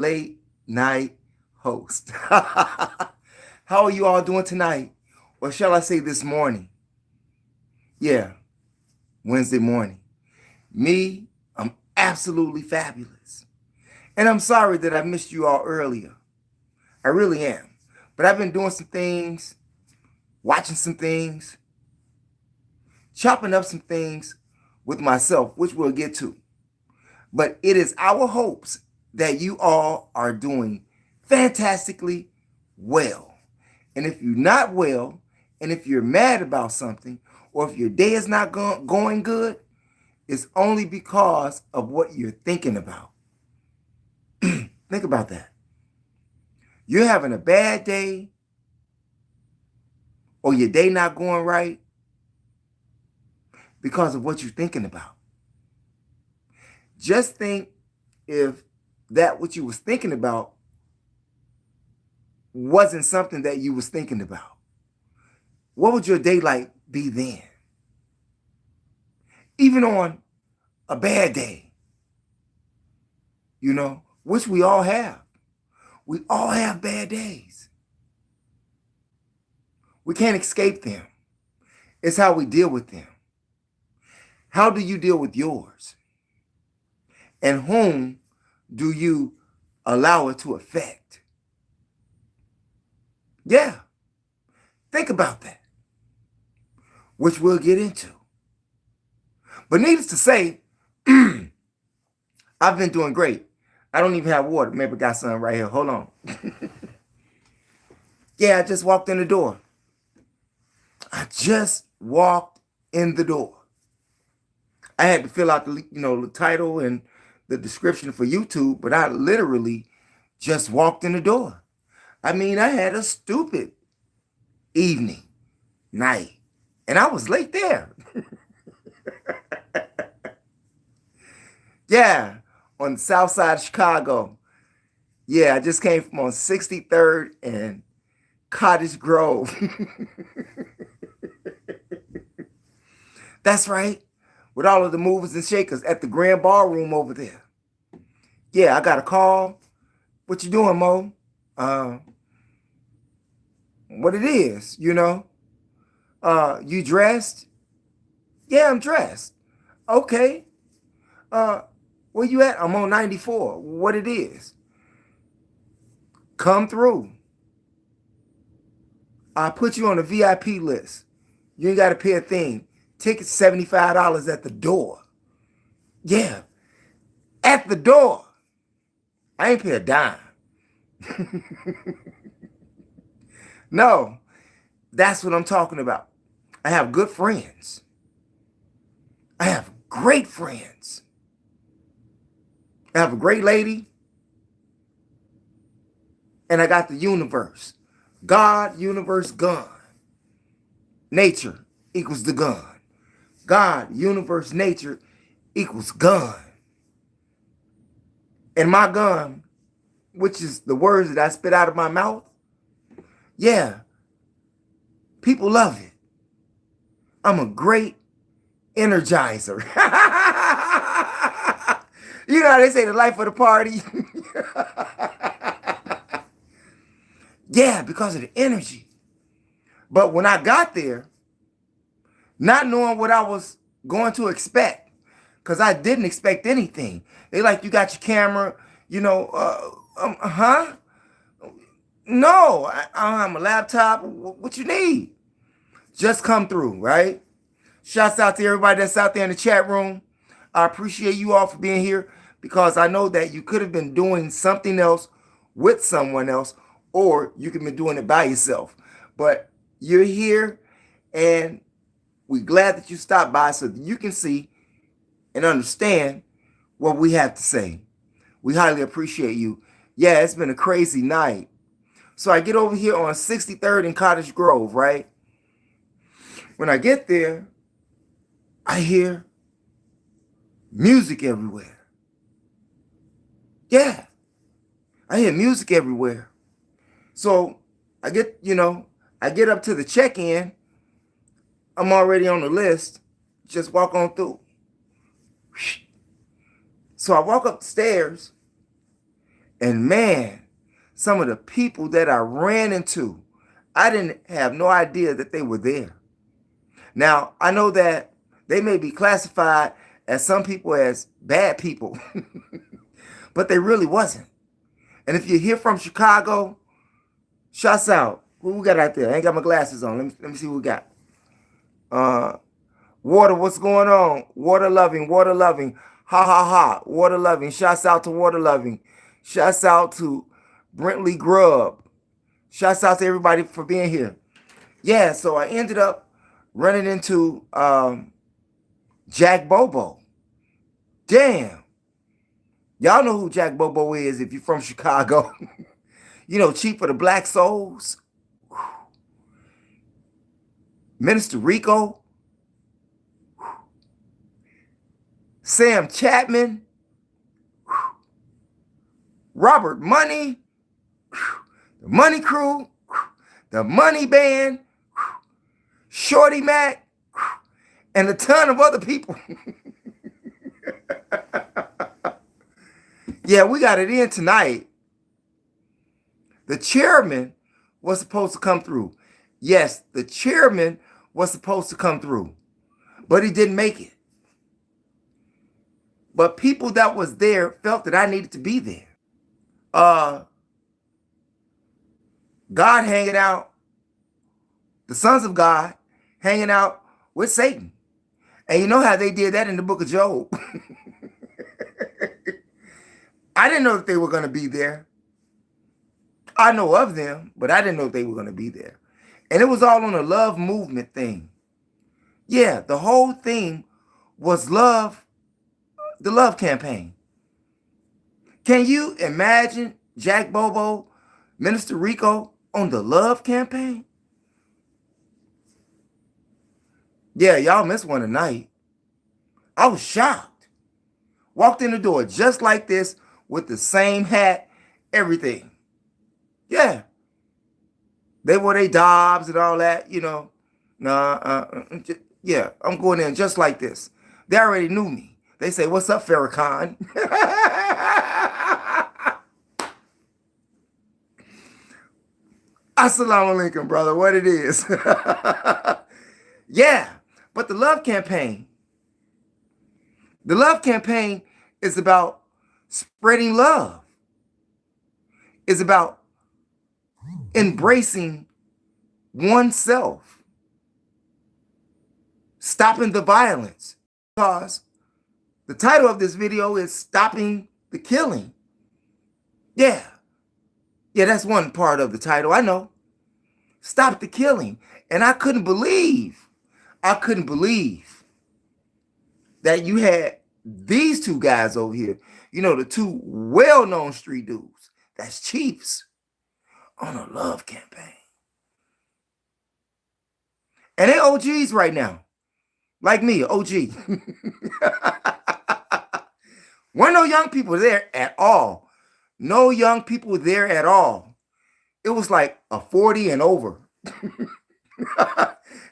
late night host. How are you all doing tonight? Or shall I say this morning? Yeah, Wednesday morning. Me, I'm absolutely fabulous. And I'm sorry that I missed you all earlier. I really am. But I've been doing some things, watching some things, chopping up some things with myself, which we'll get to. But it is our hopes that you all are doing fantastically well. And if you're not well, and if you're mad about something, or if your day is not going good, it's only because of what you're thinking about. Think about that. You're having a bad day, or your day not going right because of what you're thinking about. Just think if that what you was thinking about wasn't something that you was thinking about. What would your day like be then? Even on a bad day, which we all have. We all have bad days. We can't escape them. It's how we deal with them. How do you deal with yours? And whom do you allow it to affect? Yeah, think about that, which we'll get into. But needless to say, I've been doing great. I don't even have water. Maybe I got some right here. Hold on. Yeah, I just walked in the door. I just walked in the door. I had to fill out the title and the description for YouTube, but I literally just walked in the door. I mean, I had a stupid evening, night, and I was late there. Yeah, on the south side of Chicago. Yeah, I just came from on 63rd and Cottage Grove. That's right, with all of the movers and shakers at the Grand Ballroom over there. Yeah, I got a call. What you doing, Mo? What it is, you dressed? Yeah, I'm dressed. Okay. Where you at? I'm on 94. What it is? Come through. I put you on a VIP list. You ain't got to pay a thing. Tickets $75 at the door. Yeah, at the door. I ain't pay a dime. No, that's what I'm talking about. I have good friends. I have great friends. I have a great lady. And I got the universe. God, universe, gun. Nature equals the gun. God, universe, nature equals gun. And my gun, which is the words that I spit out of my mouth, yeah, people love it. I'm a great energizer. You know how they say the life of the party? Yeah, because of the energy. But when I got there, not knowing what I was going to expect, because I didn't expect anything. They like, you got your camera, huh? No, I don't have my laptop. What you need? Just come through, right? Shouts out to everybody that's out there in the chat room. I appreciate you all for being here because I know that you could have been doing something else with someone else, or you could have been doing it by yourself. But you're here, and we're glad that you stopped by so that you can see and understand what we have to say. We highly appreciate you. Yeah, it's been a crazy night. So I get over here on 63rd and Cottage Grove, right? When I get there, I hear music everywhere. Yeah, I hear music everywhere. So I get up to the check-in. I'm already on the list. Just walk on through. So I walk up the stairs, And man, some of the people that I ran into, I didn't have no idea that they were there. Now, I know that they may be classified as some people as bad people, but they really wasn't. And if you're here from Chicago, shouts out. Who we got out there? I ain't got my glasses on. Let me see who we got. Water, what's going on? Water loving, water loving. Ha ha ha. Water loving. Shouts out to water loving. Shouts out to Brentley Grubb. Shouts out to everybody for being here. Yeah, so I ended up running into Jack Bobo. Damn. Y'all know who Jack Bobo is if you're from Chicago. You know, Chief for the Black Souls. Minister Rico. Sam Chapman. Robert Money. The Money Crew. The Money Band. Shorty Mac. And a ton of other people. Yeah, we got it in tonight. The chairman was supposed to come through. Yes, the chairman was supposed to come through, but he didn't make it. But people that was there felt that I needed to be there. God hanging out, the sons of God hanging out with Satan. And you know how they did that in the book of Job. I didn't know that they were going to be there. I know of them, but I didn't know they were going to be there. And it was all on a love movement thing. Yeah, the whole thing was love, the love campaign. Can you imagine Jack Bobo, Minister Rico on the love campaign? Yeah, y'all missed one tonight. I was shocked. Walked in the door just like this with the same hat, everything. Yeah. They wore their dobs and all that, you know. Yeah, I'm going in just like this. They already knew me. They say, "What's up, Farrakhan?" Assalamu alaikum, brother. What it is. Yeah, but the love campaign. The love campaign is about spreading love. It's about embracing oneself. Stopping the violence. Because the title of this video is Stopping the Killing. Yeah. Yeah, that's one part of the title. I know. Stop the killing. And I couldn't believe that you had these two guys over here. You know, the two well-known street dudes. That's chiefs on a love campaign. And they OGs right now. Like me, OG. Weren't no young people there at all. No young people there at all. It was like a 40 and over.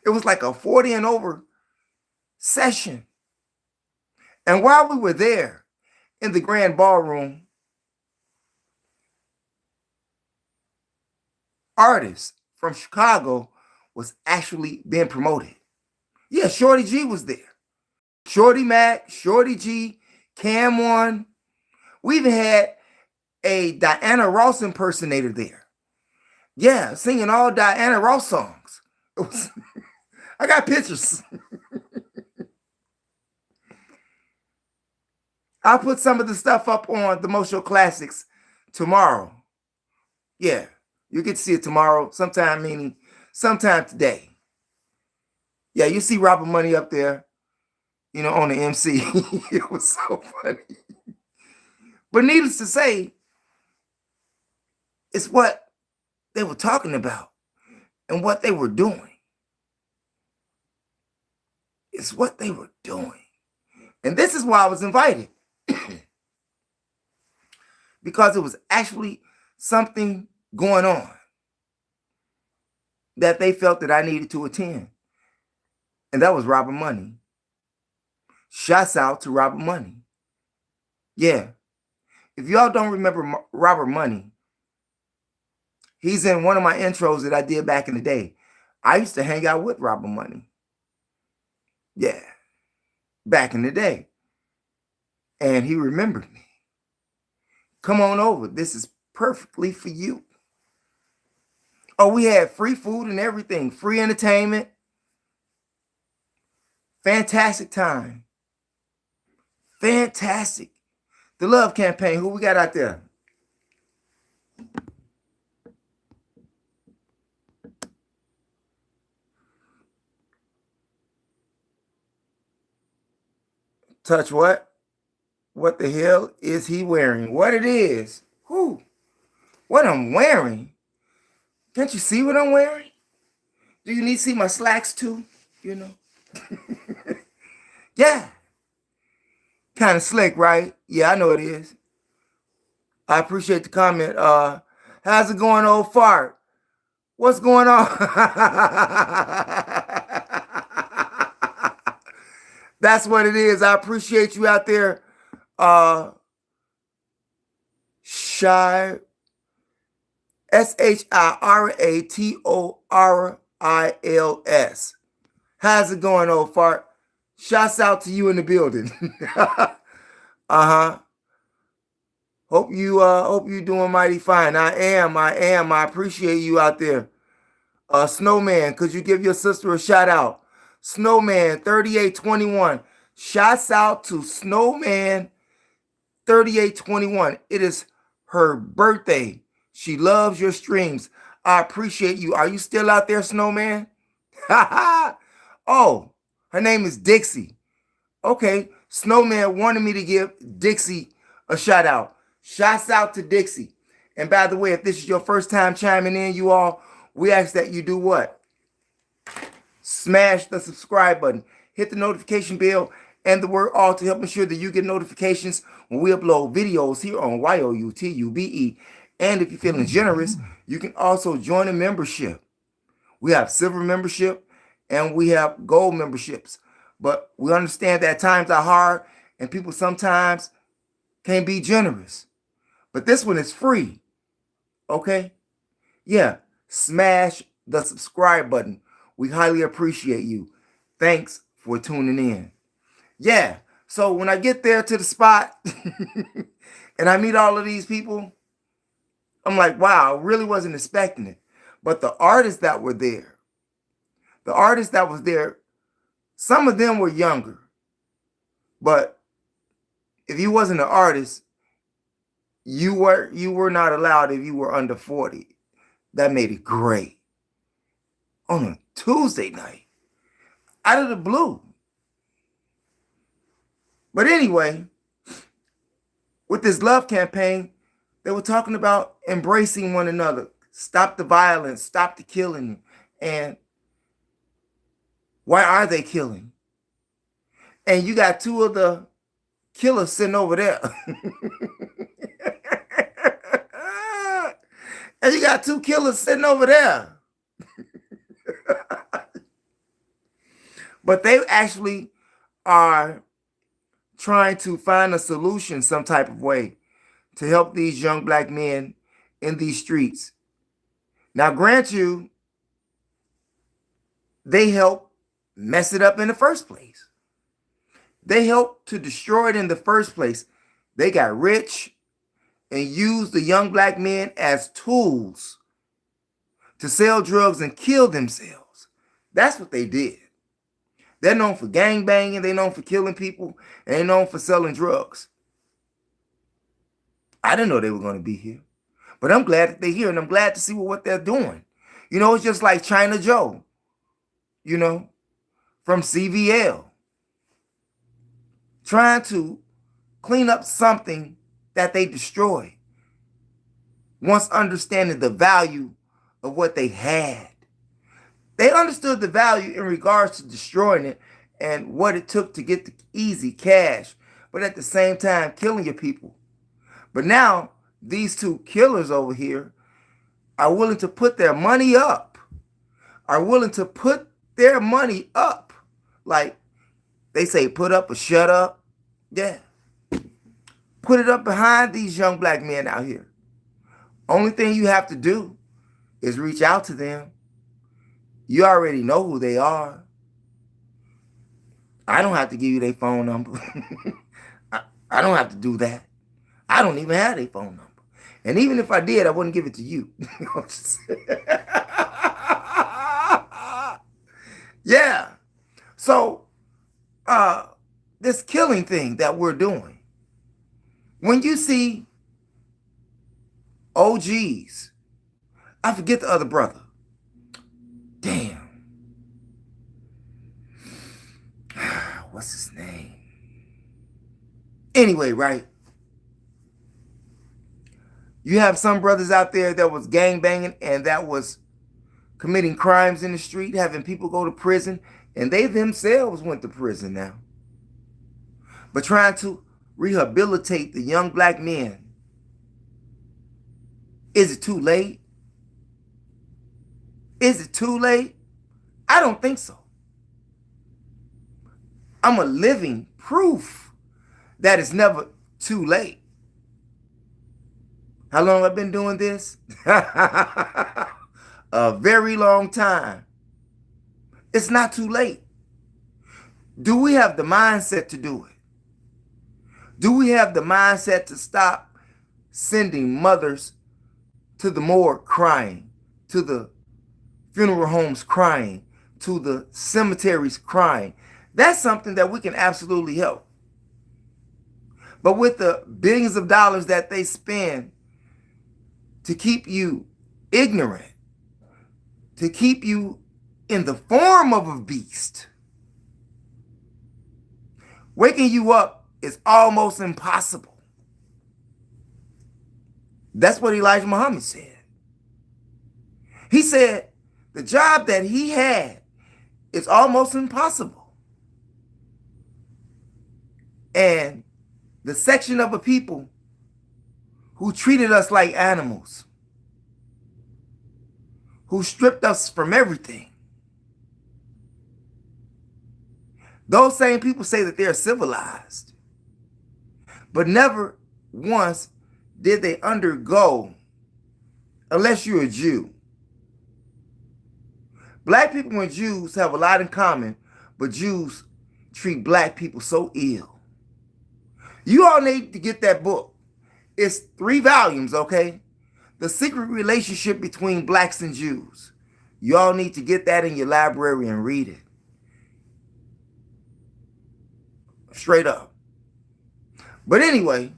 It was like a 40 and over session. And while we were there in the grand ballroom, artists from Chicago was actually being promoted. Yeah, Shorty G was there. Shorty Mac, Shorty G, Cam One. We even had a Diana Ross impersonator there. Yeah, singing all Diana Ross songs. I got pictures. I'll put some of the stuff up on the Most Show Classics tomorrow. Yeah, you get to see it tomorrow, sometime, meaning sometime today. Yeah, you see Robert Money up there, you know, on the MC. It was so funny. But needless to say, it's what they were talking about and what they were doing. It's what they were doing. And this is why I was invited. Because it was actually something going on that they felt that I needed to attend. And that was Robert Money. Shouts out to Robert Money. Yeah. If y'all don't remember Robert Money, he's in one of my intros that I did back in the day. I used to hang out with Robert Money. Yeah, back in the day. And he remembered me. Come on over. This is perfectly for you. Oh, we had free food and everything. Free entertainment. Fantastic time. Fantastic. The love campaign. Who we got out there? Touch what? What the hell is he wearing? What it is? Who? What I'm wearing? Can't you see what I'm wearing? Do you need to see my slacks too? You know? Yeah. Kind of slick, right? Yeah, I know it is. I appreciate the comment. How's it going, old fart? What's going on? That's what it is. I appreciate you out there. Shy. SHIRATORILS. How's it going, old fart? Shouts out to you in the building. Hope you doing mighty fine. I am. I appreciate you out there. Snowman, could you give your sister a shout out? Snowman 3821. Shouts out to Snowman 3821. It is her birthday. She loves your streams. I appreciate you. Are you still out there, Snowman? Oh, her name is Dixie. Okay, Snowman wanted me to give Dixie a shout out. Shouts out to Dixie. And by the way, if this is your first time chiming in, you all, we ask that you do what? Smash the subscribe button, hit the notification bell, and the word all to help ensure that you get notifications when we upload videos here on YOUTUBE. And if you're feeling generous, you can also join a membership. We have silver membership and we have gold memberships. But we understand that times are hard and people sometimes can't be generous. But this one is free. Okay? Yeah. Smash the subscribe button. We highly appreciate you. Thanks for tuning in. Yeah. So when I get there to the spot and I meet all of these people, I'm like, wow, I really wasn't expecting it. But the artists that were there, some of them were younger. But if you wasn't an artist, you were not allowed if you were under 40. That made it great. On a Tuesday night, out of the blue. But anyway, with this love campaign, they were talking about embracing one another. Stop the violence, stop the killing. And why are they killing? And you got two of the killers sitting over there. And you got two killers sitting over there. But they actually are trying to find a solution some type of way to help these young black men in these streets. Now, grant you, they helped mess it up in the first place. They helped to destroy it in the first place. They got rich and used the young black men as tools to sell drugs and kill themselves. That's what they did. They're known for gang banging, they're known for killing people, and they're known for selling drugs. I didn't know they were going to be here. But I'm glad that they're here, and I'm glad to see what they're doing. You know, it's just like China Joe, you know, from CVL. Trying to clean up something that they destroyed. Once understanding the value of what they had. They understood the value in regards to destroying it and what it took to get the easy cash, but at the same time killing your people. But now these two killers over here are willing to put their money up, like they say, put up or shut up. Yeah. put it up behind these young black men out here. Only thing you have to do is reach out to them. You already know who they are. I don't have to give you their phone number. I don't have to do that. I don't even have their phone number. And even if I did, I wouldn't give it to you. Yeah. So, this killing thing that we're doing, when you see OGs, I forget the other brother. Damn. What's his name? Anyway, right? You have some brothers out there that was gangbanging and that was committing crimes in the street, having people go to prison, and they themselves went to prison now. But trying to rehabilitate the young black men. Is it too late? Is it too late? I don't think so. I'm a living proof that it's never too late. How long have I been doing this? A very long time. It's not too late. Do we have the mindset to do it? Do we have the mindset to stop sending mothers to the morgue crying, to the funeral homes crying, to the cemeteries crying? That's something that we can absolutely help. But with the billions of dollars that they spend to keep you ignorant, to keep you in the form of a beast, waking you up is almost impossible. That's what Elijah Muhammad said. He said the job that he had is almost impossible. And the section of a people who treated us like animals, who stripped us from everything, those same people say that they're civilized, but never once did they undergo, unless you're a Jew. Black people and Jews have a lot in common, but Jews treat black people so ill. You all need to get that book. It's 3 volumes, okay? The Secret Relationship Between Blacks and Jews. You all need to get that in your library and read it. Straight up. But anyway,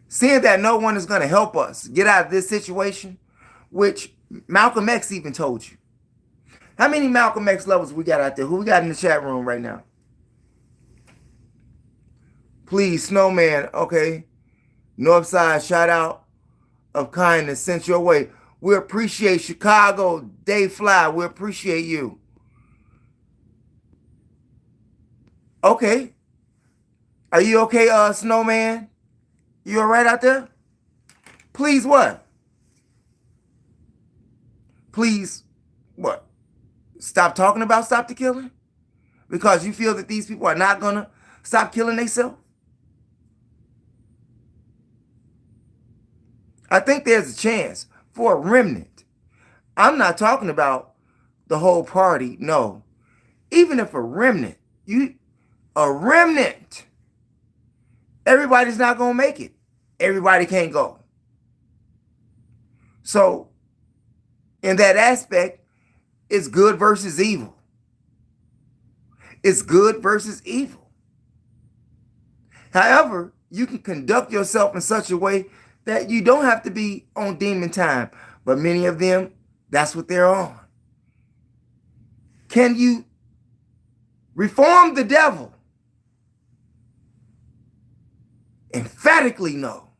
seeing that no one is going to help us get out of this situation, which Malcolm X even told you. How many Malcolm X lovers we got out there? Who we got in the chat room right now? Please, Snowman, okay? Northside, shout out of kindness sent your way. We appreciate Chicago, Day Fly. We appreciate you. Okay. Are you okay, Snowman? You all right out there? Please what? Please what? Stop talking about stop the killing? Because you feel that these people are not going to stop killing themselves? I think there's a chance for a remnant. I'm not talking about the whole party. No. Even if a remnant, everybody's not going to make it. Everybody can't go. So, in that aspect, it's good versus evil. It's good versus evil. However, you can conduct yourself in such a way that you don't have to be on demon time. But many of them, that's what they're on. Can you reform the devil? Emphatically no.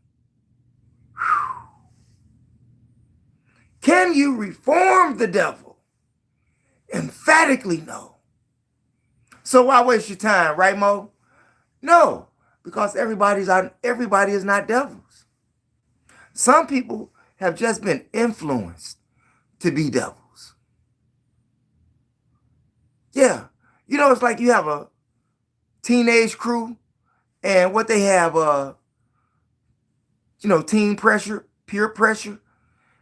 Can you reform the devil? Emphatically no. So why waste your time, right, Mo? No, because everybody is not devils. Some people have just been influenced to be devils. Yeah. You know, it's like you have a teenage crew And what they have, teen pressure, peer pressure.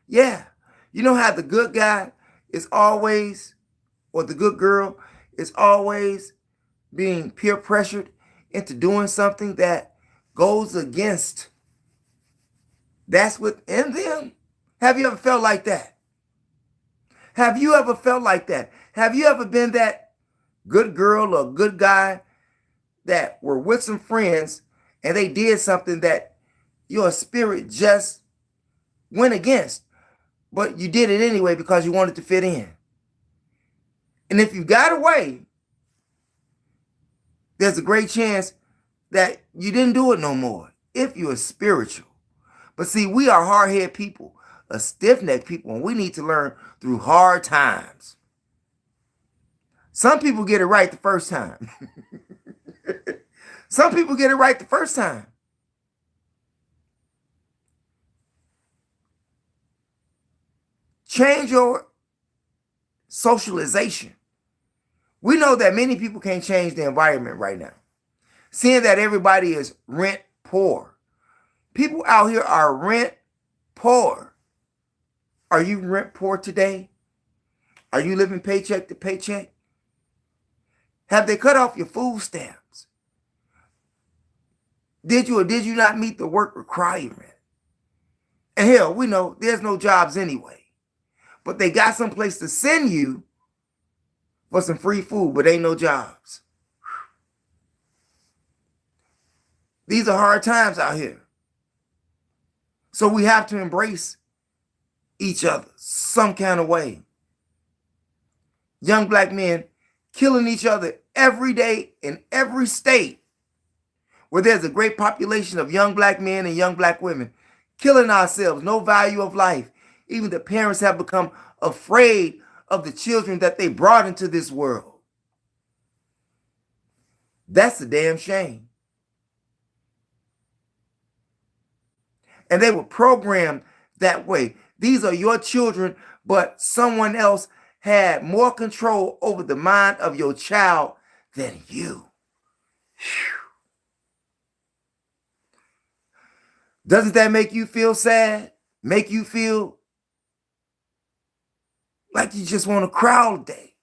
Yeah. You know how the good guy is always, or the good girl is always being peer pressured into doing something that goes against that's within them? Have you ever felt like that? Have you ever felt like that? Have you ever been that good girl or good guy that were with some friends and they did something that your spirit just went against, but you did it anyway because you wanted to fit in? And if you got away, there's a great chance that you didn't do it no more if you're spiritual. But see, we are hard-headed people, a stiff-necked people, and we need to learn through hard times. Some people get it right the first time. Some people get it right the first time. Change your socialization. We know that many people can't change the environment right now. Seeing that everybody is rent poor. People out here are rent poor. Are you rent poor today? Are you living paycheck to paycheck? Have they cut off your food stamps? Did you or did you not meet the work requirement? And hell, we know there's no jobs anyway. But they got some place to send you for some free food, but ain't no jobs. These are hard times out here. So we have to embrace each other some kind of way. Young black men killing each other every day in every state where there's a great population of young black men and young black women, killing ourselves, no value of life. Even the parents have become afraid of the children that they brought into this world. That's a damn shame. And they were programmed that way. These are your children, but someone else had more control over the mind of your child than you. Whew. Doesn't that make you feel sad? Make you feel like you just want to cry all day?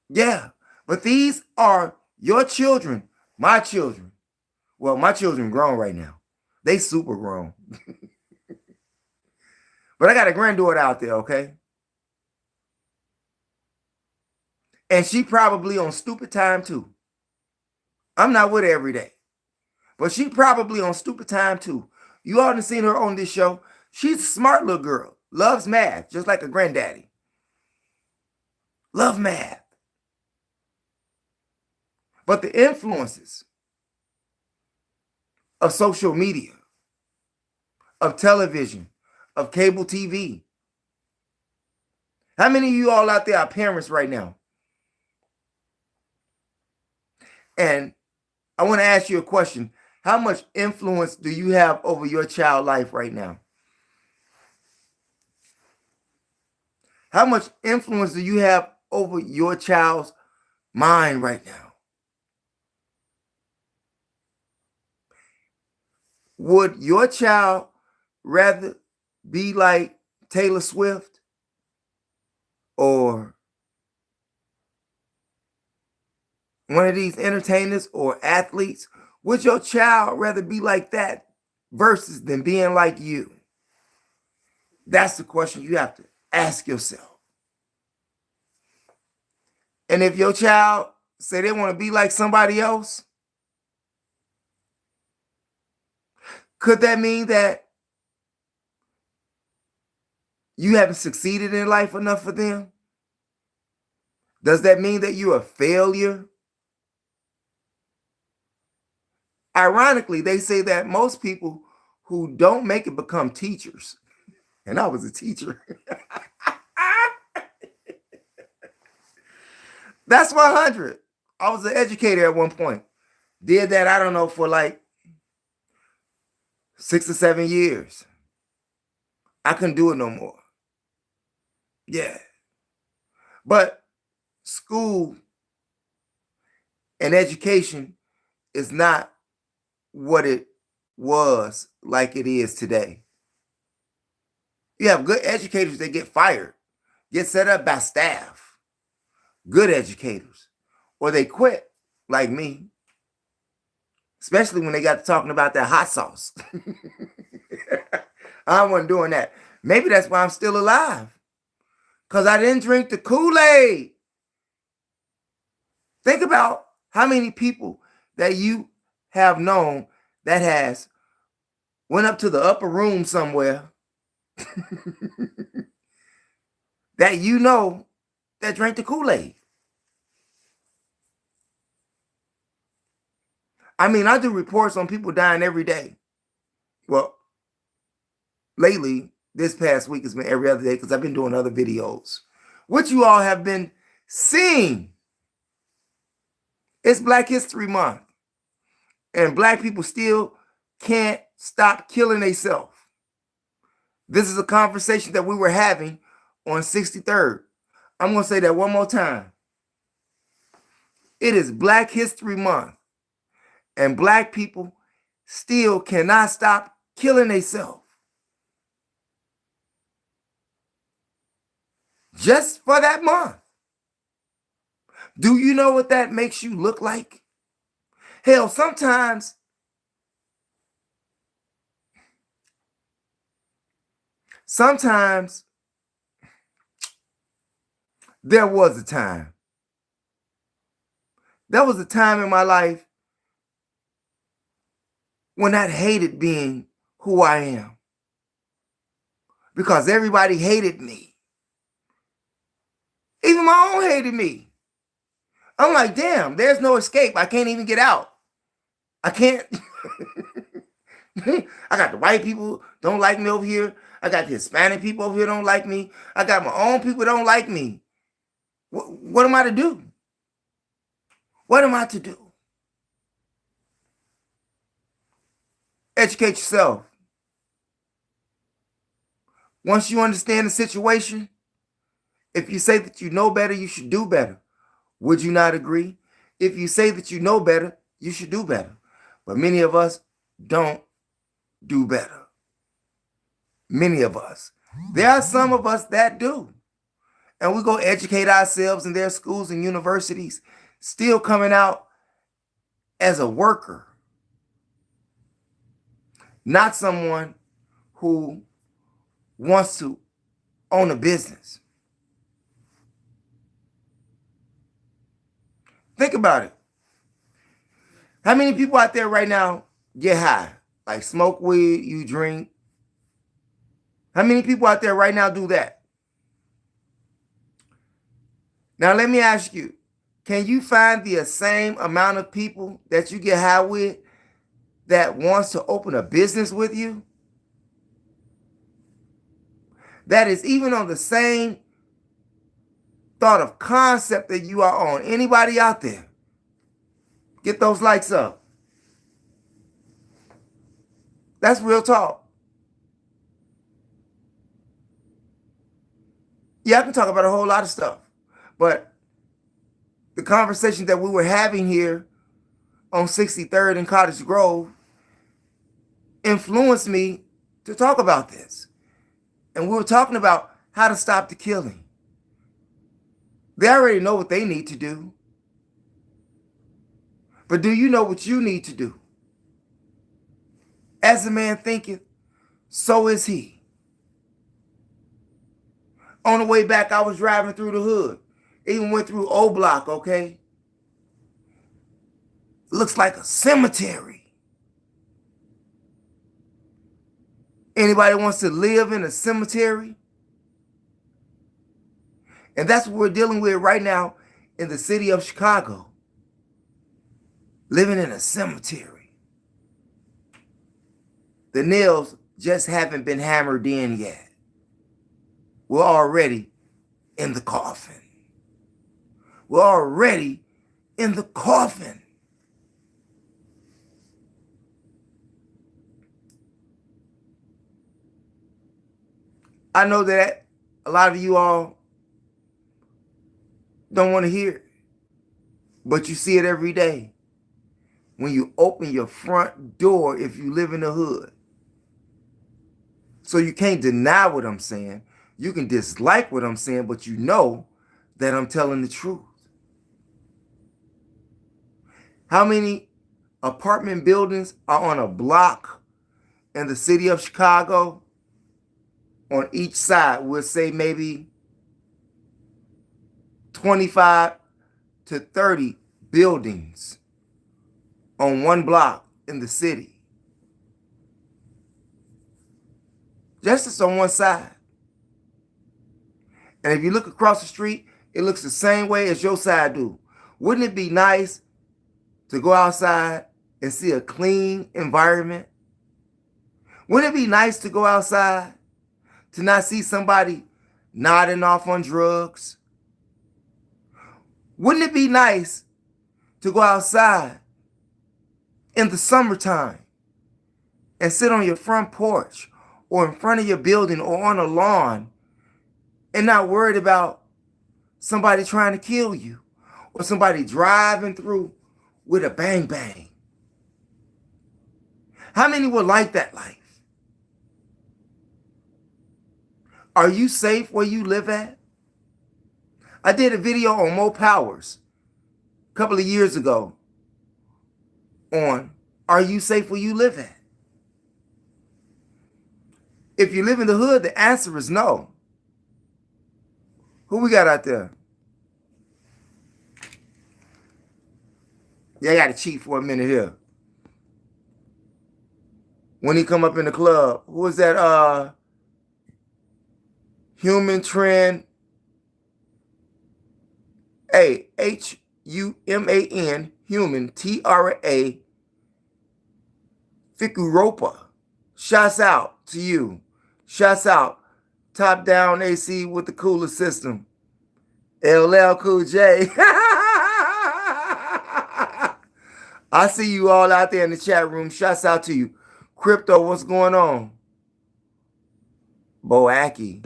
Yeah, but these are your children, my children. Well, my children grown right now. They super grown. But I got a granddaughter out there, okay? And she probably on stupid time too. I'm not with her every day. But she probably on stupid time too. You all done seen her on this show. She's a smart little girl. Loves math, just like her granddaddy. Love math. But the influences of social media, of television, of cable TV. How many of you all out there are parents right now? And I want to ask you a question. How much influence do you have over your child's life right now? How much influence do you have over your child's mind right now? Would your child rather be like Taylor Swift or one of these entertainers or athletes? Would your child rather be like that versus than being like you? That's the question you have to ask yourself. And if your child say they want to be like somebody else, could that mean that you haven't succeeded in life enough for them? Does that mean that you're a failure? Ironically, they say that most people who don't make it become teachers. And I was a teacher. That's 100. I was an educator at one point. Did that, I don't know, for like 6 or 7 years. I couldn't do it no more. Yeah. But school and education is not what it was like it is today. You have good educators that get fired, get set up by staff, good educators, or they quit, like me, especially when they got to talking about that hot sauce. I wasn't doing that. Maybe that's why I'm still alive, because I didn't drink the Kool-Aid. Think about how many people that you have known that has went up to the upper room somewhere that you know that drank the Kool-Aid. I mean, I do reports on people dying every day. Well, lately, this past week has been every other day because I've been doing other videos, which you all have been seeing. It's Black History Month, and Black people still can't stop killing themselves. This is a conversation that we were having on 63rd. I'm going to say that one more time. It is Black History Month, and Black people still cannot stop killing themselves. Just for that month. Do you know what that makes you look like? Hell, sometimes there was a time. There was a time in my life when I hated being who I am, because everybody hated me. Even my own hated me. I'm like, damn, there's no escape. I can't even get out. I can't. I got the white people don't like me over here. I got the Hispanic people over here don't like me. I got my own people don't like me. What am I to do? What am I to do? Educate yourself. Once you understand the situation, if you say that you know better, you should do better. Would you not agree? If you say that you know better, you should do better. But many of us don't do better. Many of us. There are some of us that do. And we go educate ourselves in their schools and universities, still coming out as a worker, not someone who wants to own a business. Think about it. How many people out there right now get high? Like smoke weed, you drink. How many people out there right now do that? Now let me ask you, can you find the same amount of people that you get high with that wants to open a business with you? That is even on the same thought of concept that you are on. Anybody out there? Get those likes up. That's real talk. Yeah, I can talk about a whole lot of stuff, but the conversation that we were having here on 63rd and Cottage Grove influenced me to talk about this. And we were talking about how to stop the killing. They already know what they need to do. But do you know what you need to do? As a man thinketh, so is he. On the way back, I was driving through the hood. Even went through O Block, okay? Looks like a cemetery. Anybody wants to live in a cemetery? And that's what we're dealing with right now in the city of Chicago. Living in a cemetery. The nails just haven't been hammered in yet. We're already in the coffin. We're already in the coffin. I know that a lot of you all don't want to hear it, but you see it every day. when you open your front door if you live in the hood. So you can't deny what I'm saying. You can dislike what I'm saying, but you know that I'm telling the truth. How many apartment buildings are on a block in the city of Chicago? On each side, we'll say maybe 25 to 30 buildings on one block in the city. Just on one side. And if you look across the street, it looks the same way as your side do. Wouldn't it be nice to go outside and see a clean environment? Wouldn't it be nice to go outside to not see somebody nodding off on drugs? Wouldn't it be nice to go outside in the summertime and sit on your front porch or in front of your building or on a lawn and not worried about somebody trying to kill you or somebody driving through with a bang bang? How many would like that life? Are you safe where you live at? I did a video on Mo Powers a couple of years ago on, are you safe where you live at? If you live in the hood, the answer is no. Who we got out there? Yeah, I got to cheat for a minute here. When he come up in the club, who was that? Human Trend. Human, human, TRA, Fikuropa. Shouts out to you. Shouts out. Top down AC with the cooler system. LL Cool J. I see you all out there in the chat room. Shouts out to you. Crypto, what's going on? Boaki.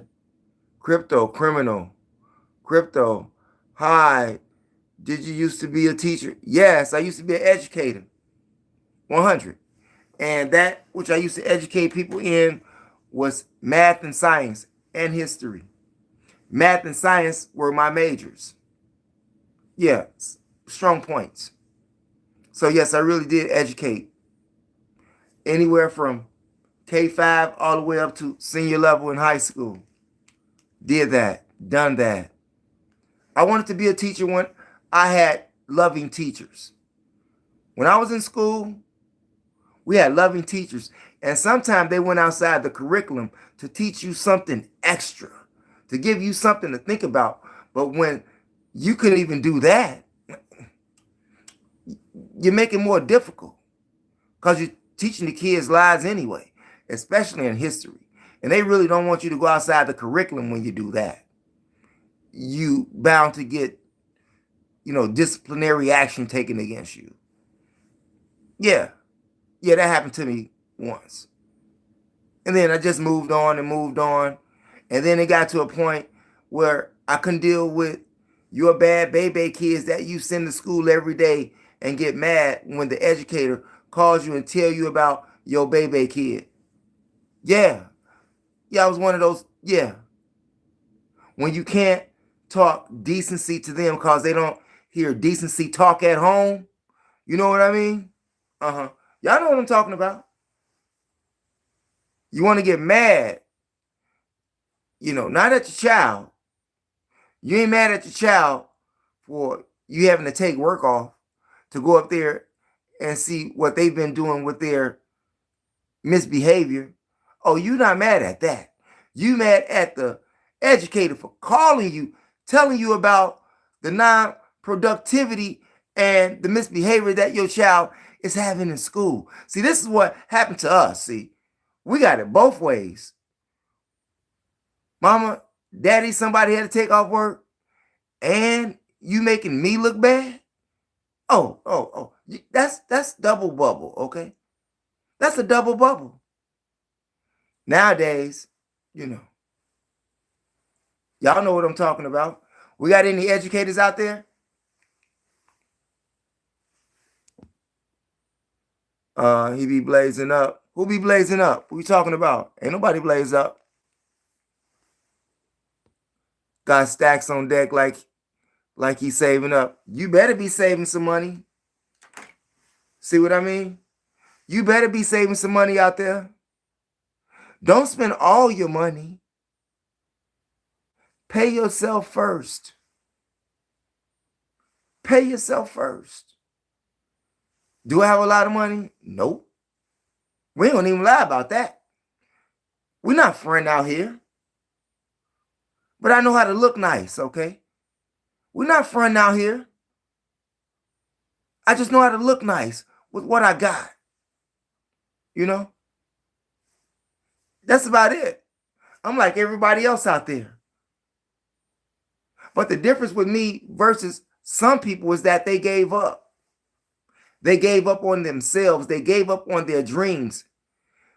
Crypto, criminal. Crypto. Hi. Did you used to be a teacher? Yes, I used to be an educator. 100. And that which I used to educate people in was math and science and history. Math and science were my majors. Yeah, strong points. So yes, I really did educate. Anywhere from K-5 all the way up to senior level in high school. Did that, done that. I wanted to be a teacher when I had loving teachers. When I was in school, we had loving teachers. And sometimes they went outside the curriculum to teach you something extra, to give you something to think about. But when you couldn't even do that, you make it more difficult because you're teaching the kids lies anyway, especially in history. And they really don't want you to go outside the curriculum when you do that. You bound to get, disciplinary action taken against you. Yeah, that happened to me once. And then I just moved on and moved on. And then it got to a point where I couldn't deal with your bad baby kids that you send to school every day and get mad when the educator calls you and tell you about your baby kid. Yeah, I was one of those. Yeah. When you can't talk decency to them because they don't hear decency talk at home. You know what I mean? Y'all know what I'm talking about. You want to get mad, not at your child. You ain't mad at your child for you having to take work off to go up there and see what they've been doing with their misbehavior. Oh, you're not mad at that. You mad at the educator for calling you, telling you about the non-productivity and the misbehavior that your child is having in school. See, this is what happened to us. See, we got it both ways. Mama, daddy, somebody had to take off work and you making me look bad? Oh. That's double bubble, okay? That's a double bubble. Nowadays, y'all know what I'm talking about. We got any educators out there? He be blazing up. Who be blazing up? What you talking about? Ain't nobody blaze up. Got stacks on deck like he's saving up. You better be saving some money. See what I mean? You better be saving some money out there. Don't spend all your money. Pay yourself first. Pay yourself first. Do I have a lot of money? Nope. We ain't gonna even lie about that. We're not friend out here. But I know how to look nice, okay? We're not friend out here. I just know how to look nice with what I got. You know? That's about it. I'm like everybody else out there. But the difference with me versus some people is that they gave up. They gave up on themselves. They gave up on their dreams.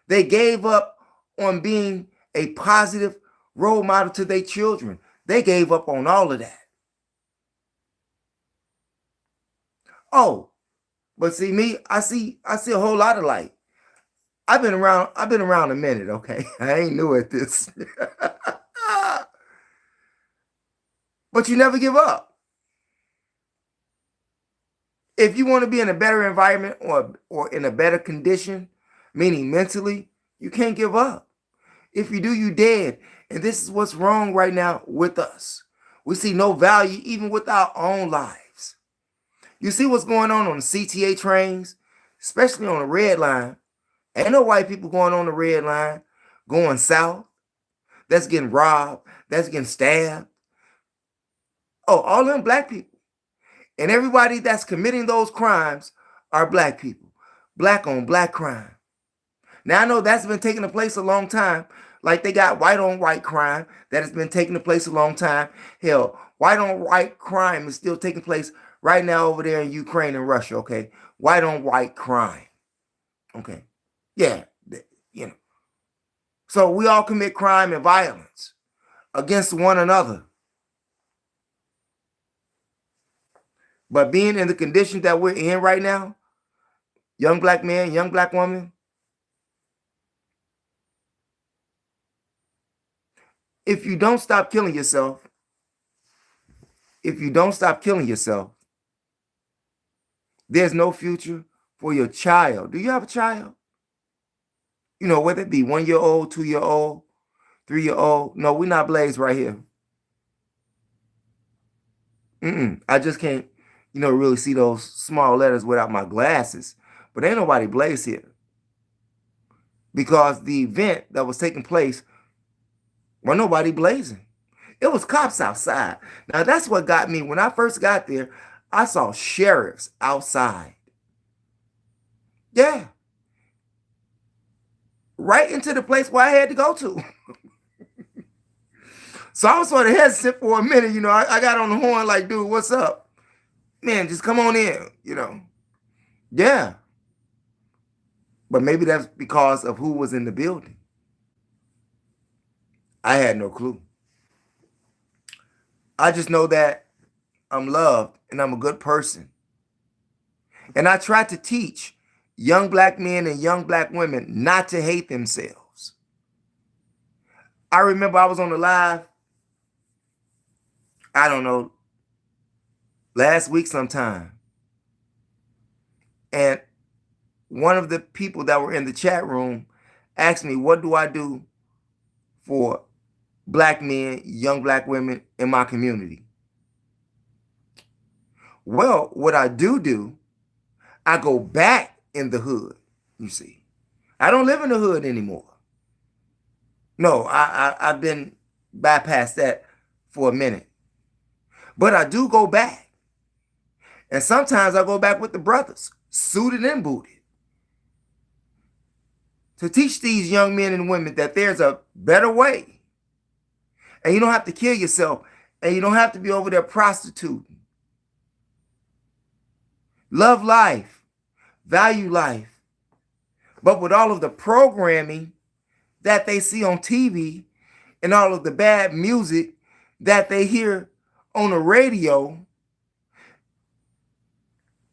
They gave up on being a positive role model to their children. They gave up on all of that. Oh, but see me, I see a whole lot of light. I've been around a minute, okay? I ain't new at this. But you never give up. If you want to be in a better environment or in a better condition, meaning mentally, you can't give up. If you do, you dead. And this is what's wrong right now with us. We see no value even with our own lives. You see what's going on the CTA trains, especially on the red line. Ain't no white people going on the red line, going south. That's getting robbed. That's getting stabbed. Oh, all them black people. And everybody that's committing those crimes are black people. Black on black crime. Now, I know that's been taking place a long time. Like they got white on white crime that has been taking place a long time. Hell, white on white crime is still taking place right now over there in Ukraine and Russia, okay? White on white crime. Okay. Yeah, you know. So we all commit crime and violence against one another. But being in the condition that we're in right now, young black man, young black woman, if you don't stop killing yourself, there's no future for your child. Do you have a child? You know, whether it be 1 year old, 2 year old, 3 year old. No, we're not blazed right here. I just can't, really see those small letters without my glasses. But ain't nobody blazed here. Because the event that was taking place, wasn't nobody blazing. It was cops outside. Now, that's what got me. When I first got there, I saw sheriffs outside. Yeah. Right into the place where I had to go to. So I was sort of hesitant for a minute. I got on the horn like, dude, what's up? Man, just come on in, Yeah. But maybe that's because of who was in the building. I had no clue. I just know that I'm loved and I'm a good person. And I try to teach young black men and young black women not to hate themselves. I remember I was on the live, I don't know, last week sometime. And one of the people that were in the chat room asked me, what do I do for black men, young black women in my community? Well, what I do, I go back in the hood, you see. I don't live in the hood anymore. No, I've been bypassed that for a minute. But I do go back. And sometimes I go back with the brothers, suited and booted, to teach these young men and women that there's a better way. And you don't have to kill yourself. And you don't have to be over there prostituting. Love life. Value life. But with all of the programming that they see on TV and all of the bad music that they hear on the radio,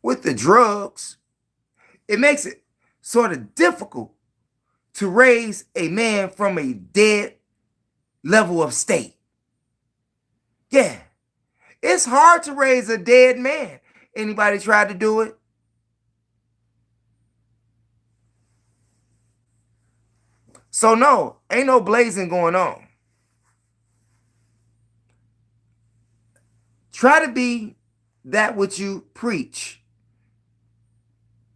with the drugs, it makes it sort of difficult to raise a man from a dead level of state. Yeah, it's hard to raise a dead man. Anybody tried to do it? So no, ain't no blazing going on. Try to be that which you preach.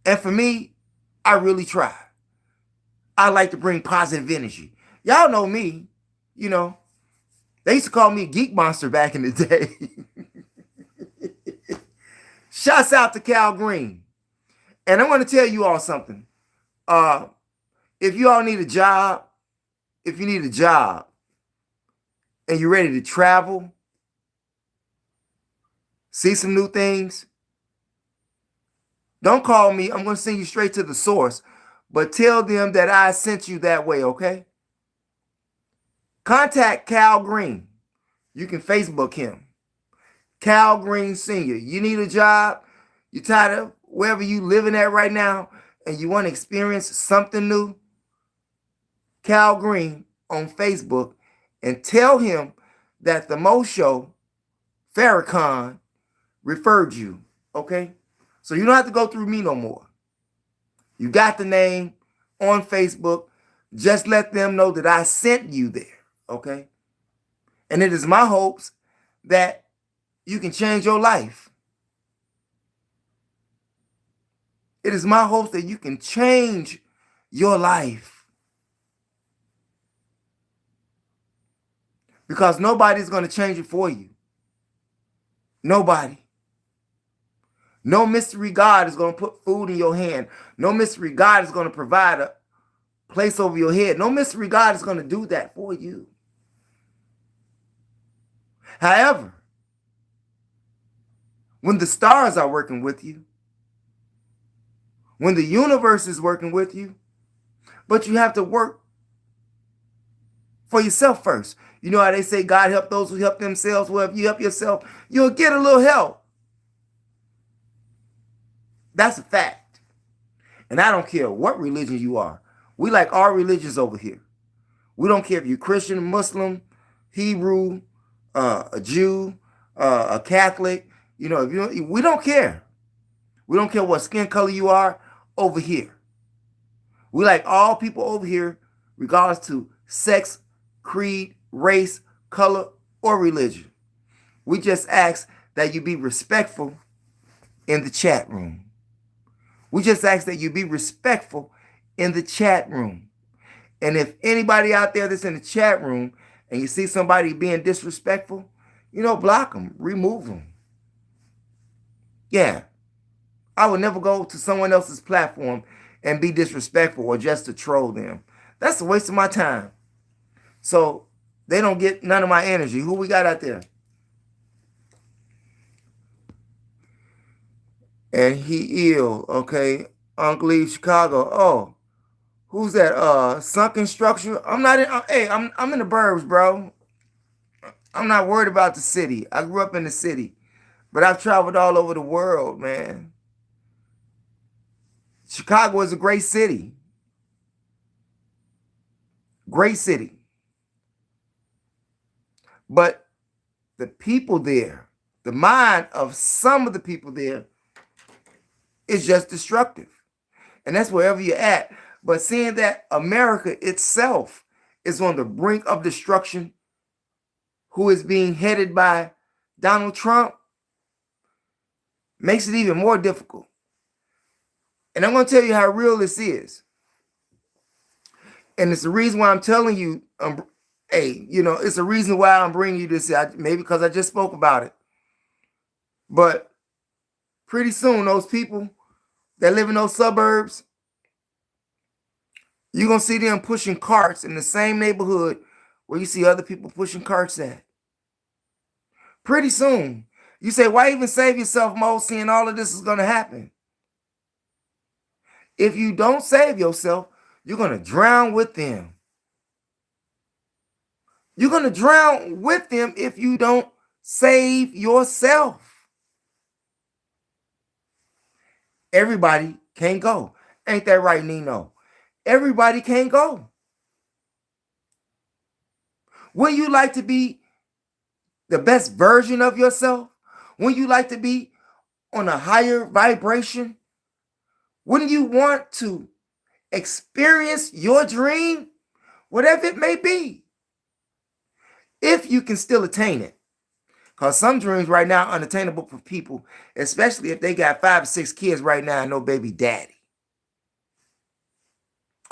And for me, I really try. I like to bring positive energy. Y'all know me, you know. They used to call me Geek Monster back in the day. Shouts out to Cal Green. And I'm going to tell you all something. If you all need a job, if you need a job and you're ready to travel, see some new things, don't call me. I'm going to send you straight to the source. But tell them that I sent you that way, okay? Contact Cal Green. You can Facebook him. Cal Green Sr. You need a job? You're tired of wherever you living at right now and you want to experience something new? Cal Green on Facebook and tell him that the Mo Show, Farrakhan, referred you, okay? So you don't have to go through me no more. You got the name on Facebook. Just let them know that I sent you there, okay? And it is my hopes that you can change your life. It is my hopes that you can change your life. Because nobody's going to change it for you. Nobody. No mystery God is going to put food in your hand. No mystery God is going to provide a place over your head. No mystery God is going to do that for you. However, when the stars are working with you, when the universe is working with you, but you have to work for yourself first. You know how they say God help those who help themselves? Well, if you help yourself, you'll get a little help. That's a fact. And I don't care what religion you are. We like our religions over here. We don't care if you're Christian, Muslim, Hebrew, a Jew, a Catholic. You know, we don't care. We don't care what skin color you are over here. We like all people over here, regardless to sex, creed, race, color, or religion. We just ask that you be respectful in the chat room. We just ask that you be respectful in the chat room. And if anybody out there that's in the chat room and you see somebody being disrespectful, you know, block them, remove them. Yeah. I would never go to someone else's platform and be disrespectful or just to troll them. That's a waste of my time. So they don't get none of my energy. Who we got out there? And he ill, okay. Uncle Lee, Chicago. Oh, who's that? Sunken structure. I'm not in. Hey, I'm in the burbs, bro. I'm not worried about the city. I grew up in the city, but I've traveled all over the world, man. Chicago is a great city. Great city. But the people there, the mind of some of the people there is just destructive. And that's wherever you're at. But seeing that America itself is on the brink of destruction, who is being headed by Donald Trump, makes it even more difficult. And I'm going to tell you how real this is. And it's the reason why I'm telling you, hey, you know, it's the reason why I'm bringing you this. Maybe because I just spoke about it. But pretty soon, those people that live in those suburbs, you're going to see them pushing carts in the same neighborhood where you see other people pushing carts at. Pretty soon. You say, why even save yourself, Mo, seeing all of this is going to happen? If you don't save yourself, you're going to drown with them. You're going to drown with them if you don't save yourself. Everybody can't go. Ain't that right, Nino? Everybody can't go. Wouldn't you like to be the best version of yourself? Wouldn't you like to be on a higher vibration? Wouldn't you want to experience your dream, whatever it may be, if you can still attain it? Because some dreams right now are unattainable for people, especially if they got 5 or 6 kids right now and no baby daddy.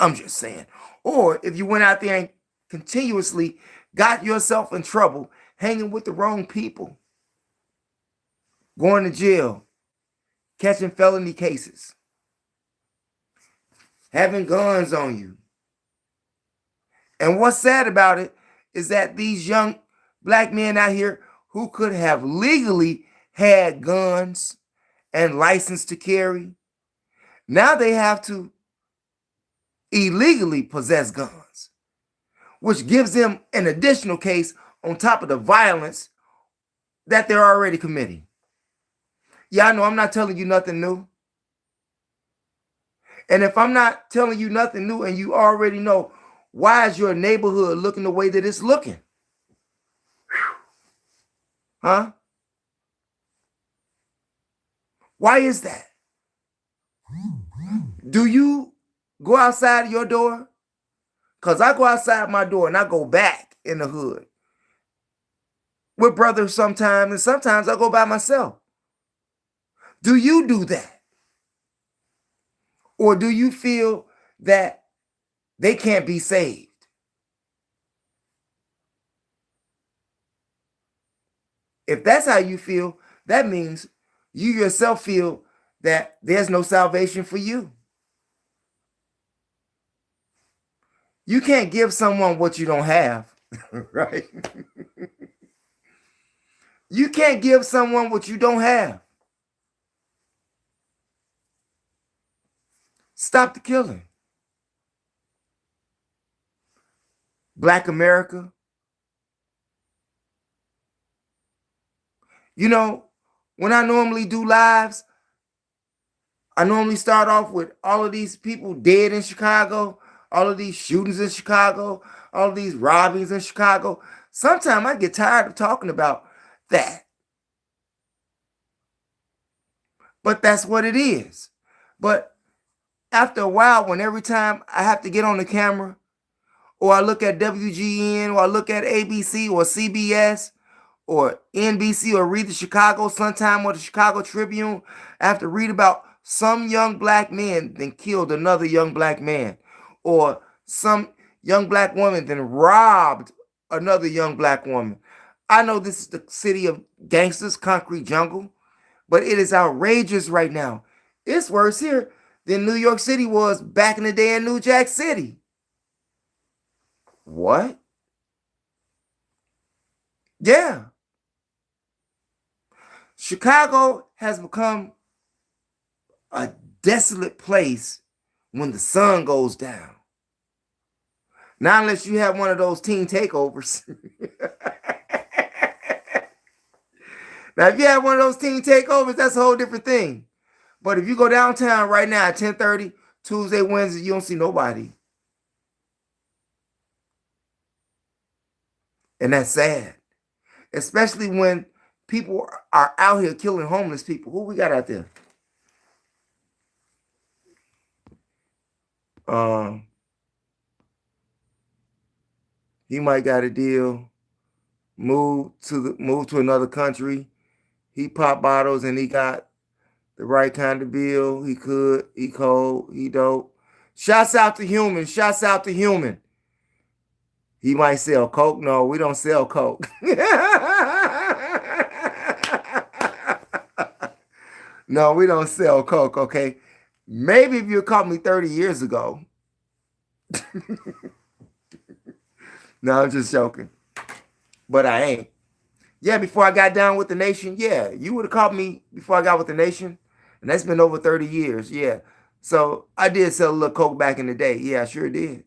I'm just saying. Or if you went out there and continuously got yourself in trouble, hanging with the wrong people, going to jail, catching felony cases, having guns on you. And what's sad about it is that these young black men out here who could have legally had guns and license to carry, now they have to illegally possess guns, which gives them an additional case on top of the violence that they're already committing. Yeah, I know I'm not telling you nothing new. And if I'm not telling you nothing new and you already know, why is your neighborhood looking the way that it's looking? Huh? Why is that? Do you go outside your door? Because I go outside my door and I go back in the hood with brothers sometimes, and sometimes I go by myself. Do you do that? Or do you feel that they can't be saved? If that's how you feel, that means you yourself feel that there's no salvation for you. You can't give someone what you don't have, right? You can't give someone what you don't have. Stop the killing. Black America. You know, when I normally do lives, I normally start off with all of these people dead in Chicago, all of these shootings in Chicago, all of these robbings in Chicago. Sometimes I get tired of talking about that. But that's what it is. But after a while, when every time I have to get on the camera, or I look at WGN, or I look at ABC or CBS or NBC, or read the Chicago Sun-Times or the Chicago Tribune, I have to read about some young black man then killed another young black man, or some young black woman then robbed another young black woman. I know this is the city of gangsters, concrete jungle, but it is outrageous right now. It's worse here than New York City was back in the day in New Jack City. What? Yeah. Chicago has become a desolate place when the sun goes down. Not unless you have one of those teen takeovers. Now, if you have one of those teen takeovers, that's a whole different thing. But if you go downtown right now at 10:30, Tuesday, Wednesday, you don't see nobody. And that's sad. Especially when people are out here killing homeless people. Who we got out there? He might got a deal, move to another country. He pop bottles and he got the right kind of bill. He cold, he dope. Shouts out to Human. Shouts out to Human. He might sell coke. No, we don't sell coke. No, we don't sell coke, okay? Maybe if you caught me 30 years ago. No, I'm just joking. But I ain't. Yeah, before I got down with the nation, yeah, you would have caught me before I got with the nation. And that's been over 30 years, yeah. So I did sell a little coke back in the day. Yeah, I sure did.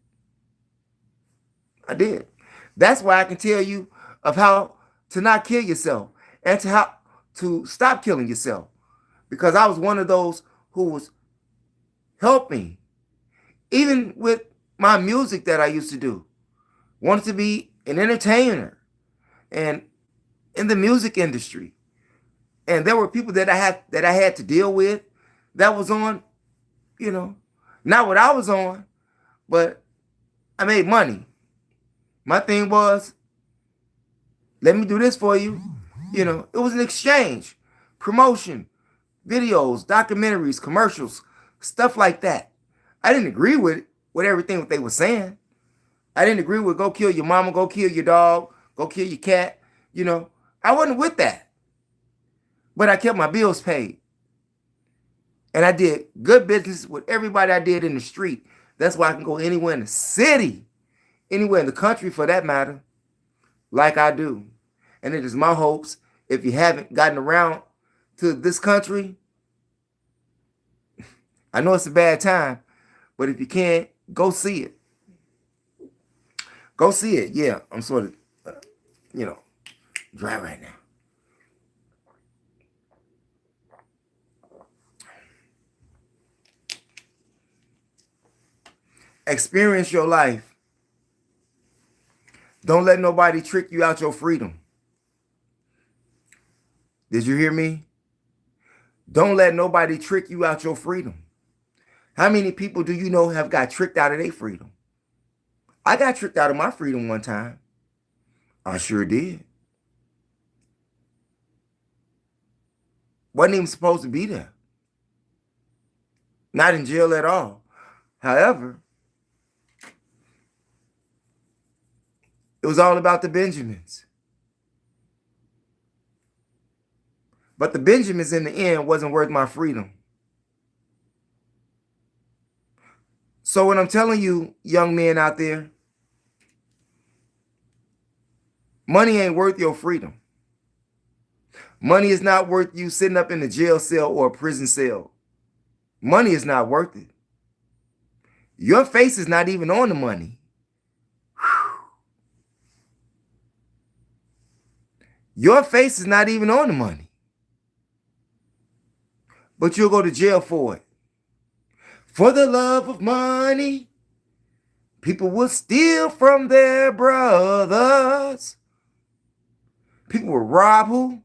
I did. That's why I can tell you of how to not kill yourself and to how to stop killing yourself. Because I was one of those who was helped me. Even with my music that I used to do. Wanted to be an entertainer and in the music industry. And there were people that I had to deal with that was on, not what I was on, but I made money. My thing was, let me do this for you. It was an exchange, promotion, videos, documentaries, commercials, stuff like that. I didn't agree with everything that they were saying. I didn't agree with go kill your mama, go kill your dog, go kill your cat. I wasn't with that. But I kept my bills paid. And I did good business with everybody I did in the street. That's why I can go anywhere in the city, anywhere in the country for that matter, like I do. And it is my hopes, if you haven't gotten around to this country, I know it's a bad time, but if you can, go see it. Go see it. Yeah, I'm sort of, dry right now. Experience your life. Don't let nobody trick you out your freedom. Did you hear me? Don't let nobody trick you out your freedom. How many people do you know have got tricked out of their freedom? I got tricked out of my freedom one time. I sure did. Wasn't even supposed to be there. Not in jail at all. However, it was all about the Benjamins. But the Benjamins in the end wasn't worth my freedom. So what I'm telling you, young men out there, money ain't worth your freedom. Money is not worth you sitting up in a jail cell or a prison cell. Money is not worth it. Your face is not even on the money. Your face is not even on the money. But you'll go to jail for it. For the love of money, people will steal from their brothers. People will rob who?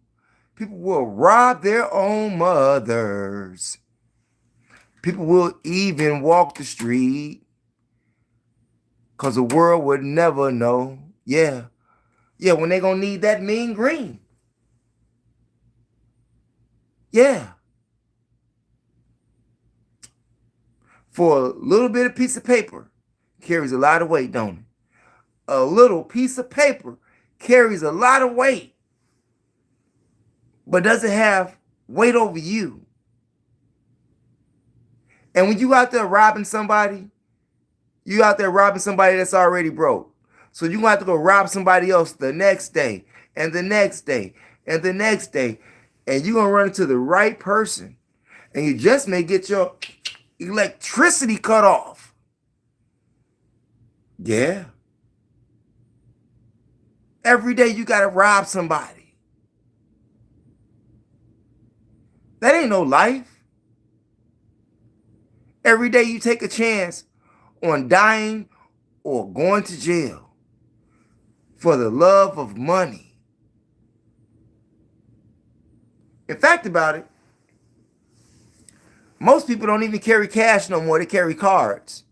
People will rob their own mothers. People will even walk the street because the world would never know. Yeah, when they going to need that mean green. Yeah. For a little bit of piece of paper carries a lot of weight, don't it? A little piece of paper carries a lot of weight, but doesn't have weight over you. And when you out there robbing somebody, you out there robbing somebody that's already broke. So you're going to have to go rob somebody else the next day and the next day and the next day. And you're going to run into the right person. And you just may get your electricity cut off. Yeah. Every day you got to rob somebody. That ain't no life. Every day you take a chance on dying or going to jail for the love of money. In fact about it, most people don't even carry cash no more. They carry cards.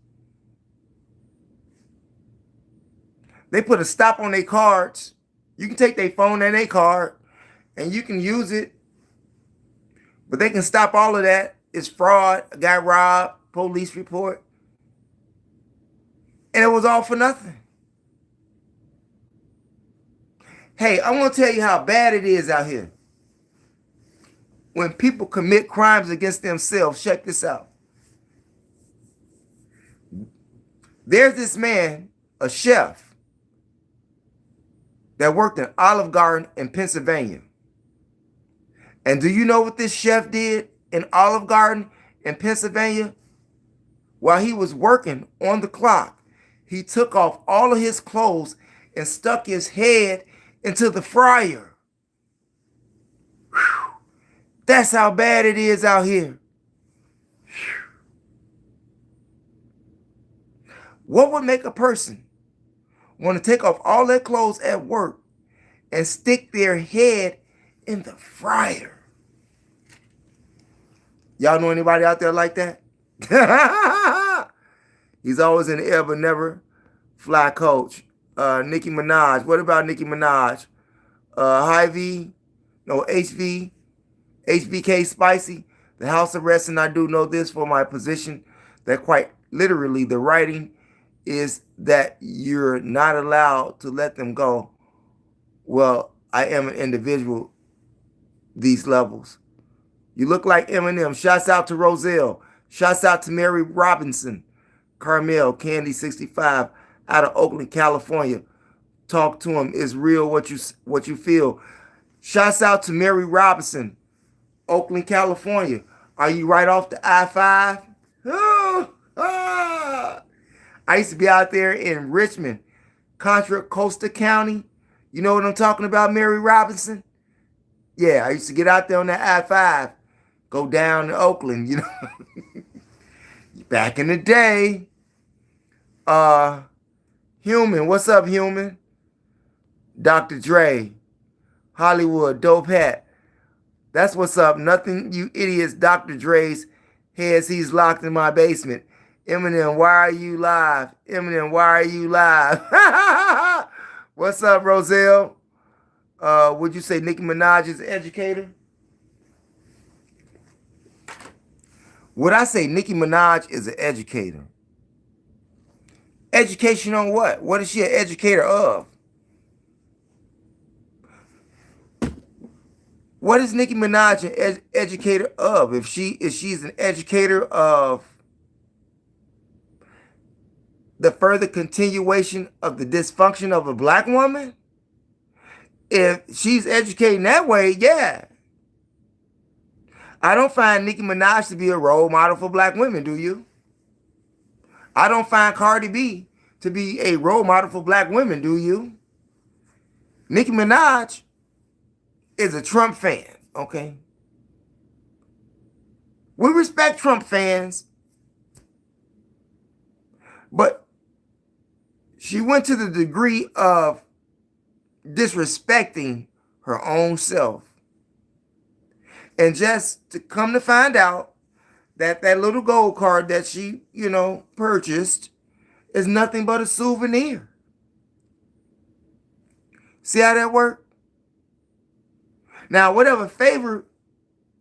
They put a stop on their cards. You can take their phone and their card and you can use it. But they can stop all of that. It's fraud, a guy robbed, police report. And it was all for nothing. Hey, I want to tell you how bad it is out here. When people commit crimes against themselves, check this out. There's this man, a chef, that worked in Olive Garden in Pennsylvania. And do you know what this chef did in Olive Garden in Pennsylvania? While he was working on the clock, he took off all of his clothes and stuck his head into the fryer. Whew. That's how bad it is out here. Whew. What would make a person want to take off all their clothes at work and stick their head in the fryer? Y'all know anybody out there like that? He's always in the air but never fly, coach. Nicki Minaj. What about Nicki Minaj? Hy-Vee? No, HBK Spicy. The house arrest, and I do know this for my position, that quite literally the writing is that you're not allowed to let them go. Well, I am an individual these levels. You look like Eminem. Shouts out to Roselle. Shouts out to Mary Robinson. Carmel, Candy 65 out of Oakland, California. Talk to him. It's real what you feel. Shouts out to Mary Robinson, Oakland, California. Are you right off the I-5? I used to be out there in Richmond, Contra Costa County. You know what I'm talking about, Mary Robinson? Yeah, I used to get out there on that I-5, go down to Oakland, you know. Back in the day. Human, what's up, Human? Dr. Dre, Hollywood, Dope Hat. That's what's up. Nothing, you idiots. Dr. Dre's heads, he's locked in my basement. Eminem, why are you live? Eminem, why are you live? What's up, Roselle? Would you say Nicki Minaj is an educator? Would I say Nicki Minaj is an educator? Education on what? What is she an educator of? What is Nicki Minaj an educator of? If she's an educator of the further continuation of the dysfunction of a black woman, if she's educating that way, yeah. I don't find Nicki Minaj to be a role model for black women, do you? I don't find Cardi B to be a role model for black women, do you? Nicki Minaj is a Trump fan, okay? We respect Trump fans, but she went to the degree of disrespecting her own self. And just to come to find out that that little gold card that she, purchased is nothing but a souvenir. See how that worked? Now, whatever favor,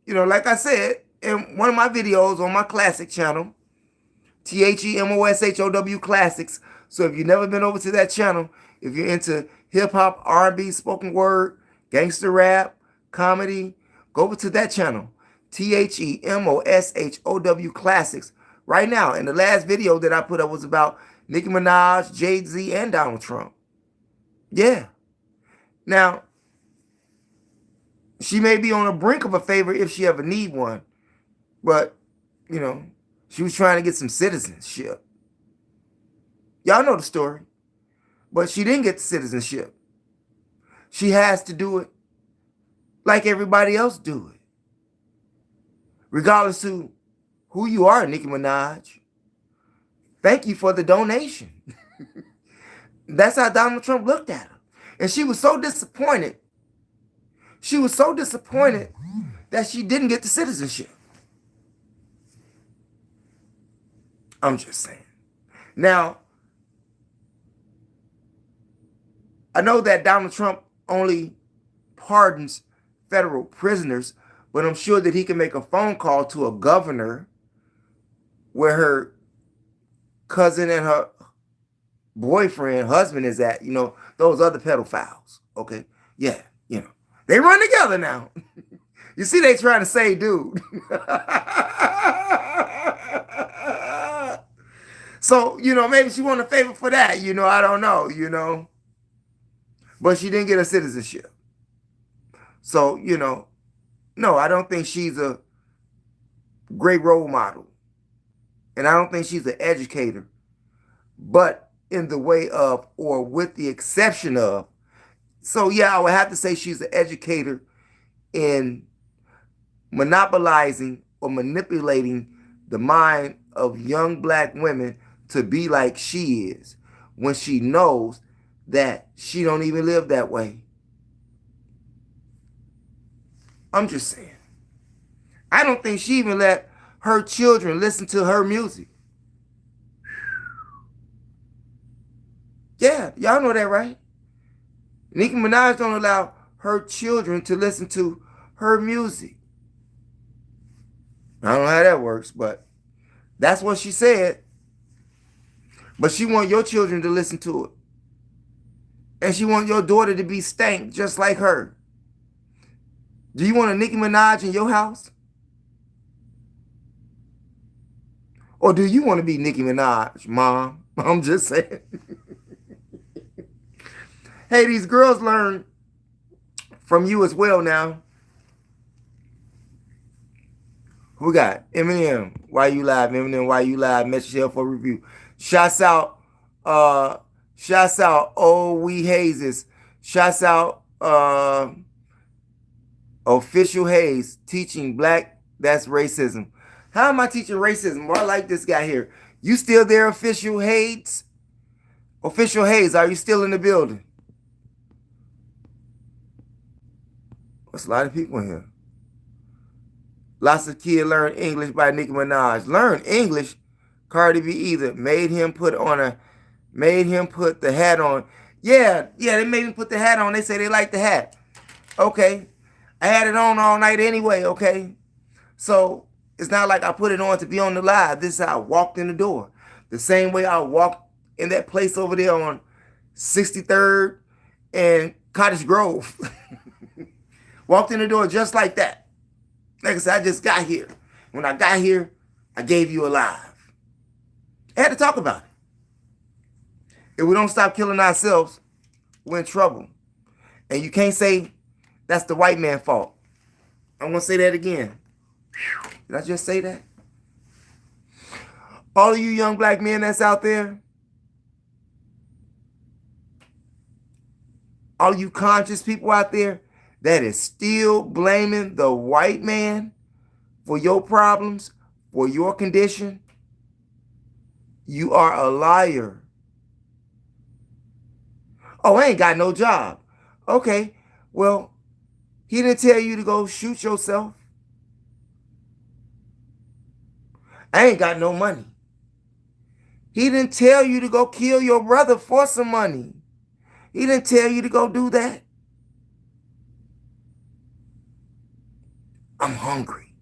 like I said, in one of my videos on my classic channel, THEMOSHOW Classics. So if you've never been over to that channel, if you're into hip-hop, R&B, spoken word, gangster rap, comedy, go over to that channel, THEMOSHOW Classics. Right now, and the last video that I put up was about Nicki Minaj, Jay-Z, and Donald Trump. Yeah. Now, she may be on the brink of a favor if she ever need one. But, she was trying to get some citizenship. Y'all know the story. But she didn't get the citizenship. She has to do it like everybody else do it. Regardless to who you are, Nicki Minaj. Thank you for the donation. That's how Donald Trump looked at her. And she was so disappointed. She was so disappointed that she didn't get the citizenship. I'm just saying. Now, I know that Donald Trump only pardons federal prisoners, but I'm sure that he can make a phone call to a governor where her cousin and her boyfriend, husband is at, those other pedophiles. Okay? Yeah, They run together now. You see, they trying to say, dude. So, maybe she won a favor for that. I don't know, But she didn't get a citizenship. So, no, I don't think she's a great role model. And I don't think she's an educator. But in the way of, or with the exception of, so yeah, I would have to say she's an educator in monopolizing or manipulating the mind of young black women to be like she is when she knows that she don't even live that way. I'm just saying. I don't think she even let her children listen to her music. Yeah, y'all know that, right? Nicki Minaj don't allow her children to listen to her music. I don't know how that works, but that's what she said. But she want your children to listen to it. And she want your daughter to be stank just like her. Do you want a Nicki Minaj in your house? Or do you want to be Nicki Minaj, Mom? I'm just saying. Hey, these girls learn from you as well now. Who we got? Eminem, why you live? Eminem, why you live? Message here for review. Shouts out, Oh We Hazes. Shouts out, Official Hayes, teaching black, that's racism. How am I teaching racism? Well, I like this guy here. You still there, Official Hayes? Official Hayes, are you still in the building? There's a lot of people in here. Lots of kids learn English by Nicki Minaj. Learn English? Cardi B either made him put the hat on. Yeah, they made him put the hat on. They say they like the hat. Okay. I had it on all night anyway, okay? So it's not like I put it on to be on the live. This is how I walked in the door. The same way I walked in that place over there on 63rd and Cottage Grove. Walked in the door just like that. Like I said, I just got here. When I got here, I gave you a live. I had to talk about it. If we don't stop killing ourselves, we're in trouble. And you can't say that's the white man's fault. I'm going to say that again. Did I just say that? All of you young black men that's out there, all you conscious people out there that is still blaming the white man for your problems, for your condition, you are a liar. Oh, I ain't got no job. Okay, well, he didn't tell you to go shoot yourself. I ain't got no money. He didn't tell you to go kill your brother for some money. He didn't tell you to go do that. I'm hungry.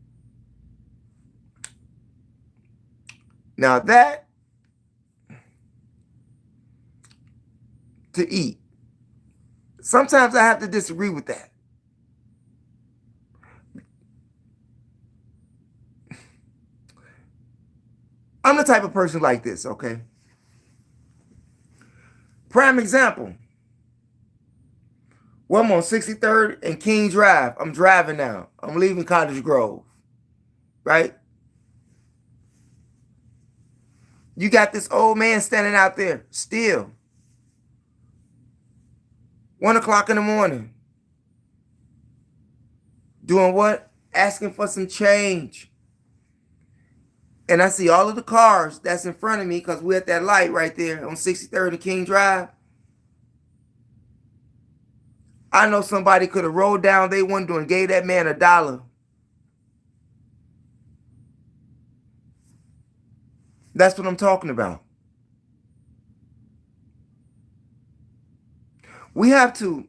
Now that, to eat, sometimes I have to disagree with that. I'm the type of person like this, okay? Prime example. Well, I'm on 63rd and King Drive. I'm driving now. I'm leaving Cottage Grove, right? You got this old man standing out there still. 1 o'clock in the morning. Doing what? Asking for some change. And I see all of the cars that's in front of me because we're at that light right there on 63rd and King Drive. I know somebody could have rolled down their window and gave that man $1. That's what I'm talking about. We have to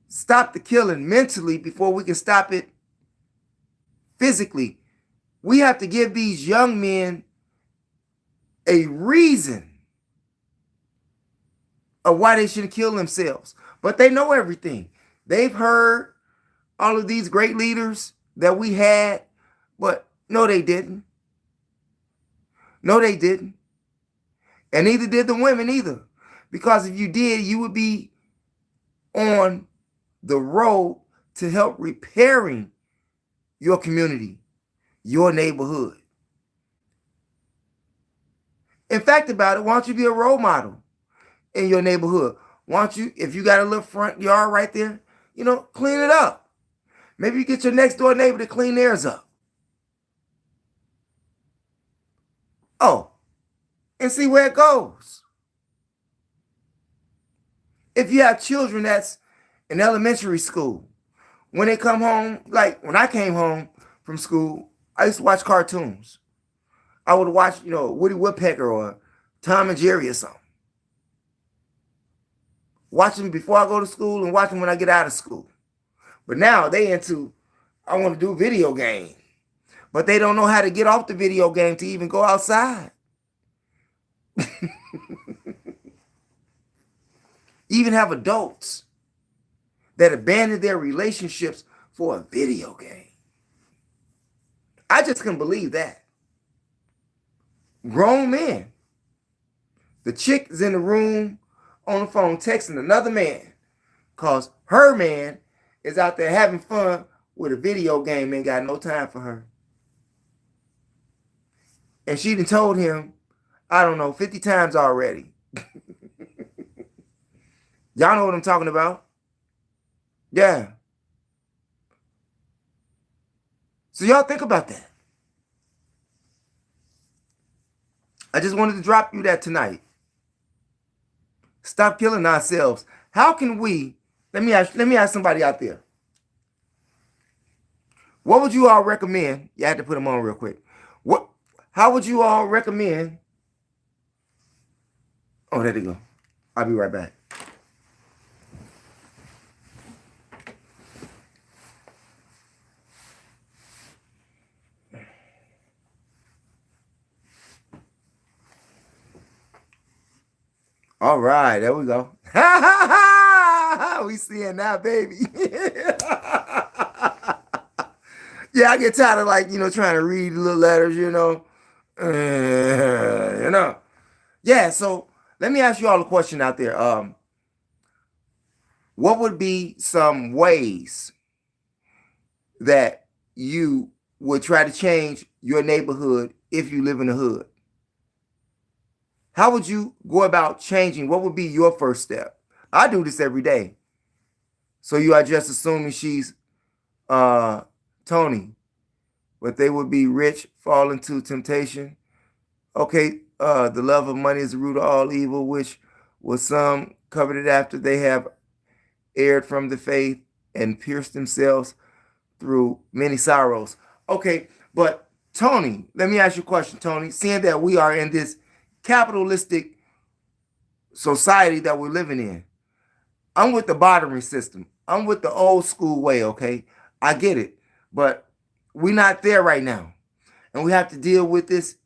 stop the killing mentally before we can stop it physically. We have to give these young men a reason of why they should kill themselves. But they know everything. They've heard all of these great leaders that we had, but no, they didn't. No, they didn't. And neither did the women either. Because if you did, you would be on the road to help repairing your community, your neighborhood. In fact about it, why don't you be a role model in your neighborhood? Why don't you, if you got a little front yard right there, clean it up. Maybe you get your next door neighbor to clean theirs up. Oh, and see where it goes. If you have children that's in elementary school, when they come home, like when I came home from school, I used to watch cartoons. I would watch, Woody Woodpecker or Tom and Jerry or something. Watch them before I go to school and watch them when I get out of school. But now they into, I want to do video game. But they don't know how to get off the video game to even go outside. Even have adults that abandon their relationships for a video game. I just couldn't believe that. Grown men. The chick is in the room on the phone texting another man because her man is out there having fun with a video game, ain't got no time for her. And she done told him, I don't know, 50 times already. Y'all know what I'm talking about? Yeah. So y'all think about that. I just wanted to drop you that tonight. Stop killing ourselves. How can we, let me ask somebody out there. What would you all recommend? You had to put them on real quick. How would you all recommend? Oh, there they go. I'll be right back. All right, there we go. We seeing that, baby. Yeah, I get tired of trying to read little letters, Yeah, so let me ask you all a question out there. What would be some ways that you would try to change your neighborhood if you live in the hood? How would you go about changing? What would be your first step? I do this every day. So you are just assuming she's Tony, but they would be rich, fall into temptation. Okay, the love of money is the root of all evil, which was some coveted after they have erred from the faith and pierced themselves through many sorrows. Okay, but Tony, let me ask you a question, Tony. Seeing that we are in this capitalistic society that we're living in, I'm with the bartering system. I'm with the old school way, okay? I get it. But we're not there right now. And we have to deal with this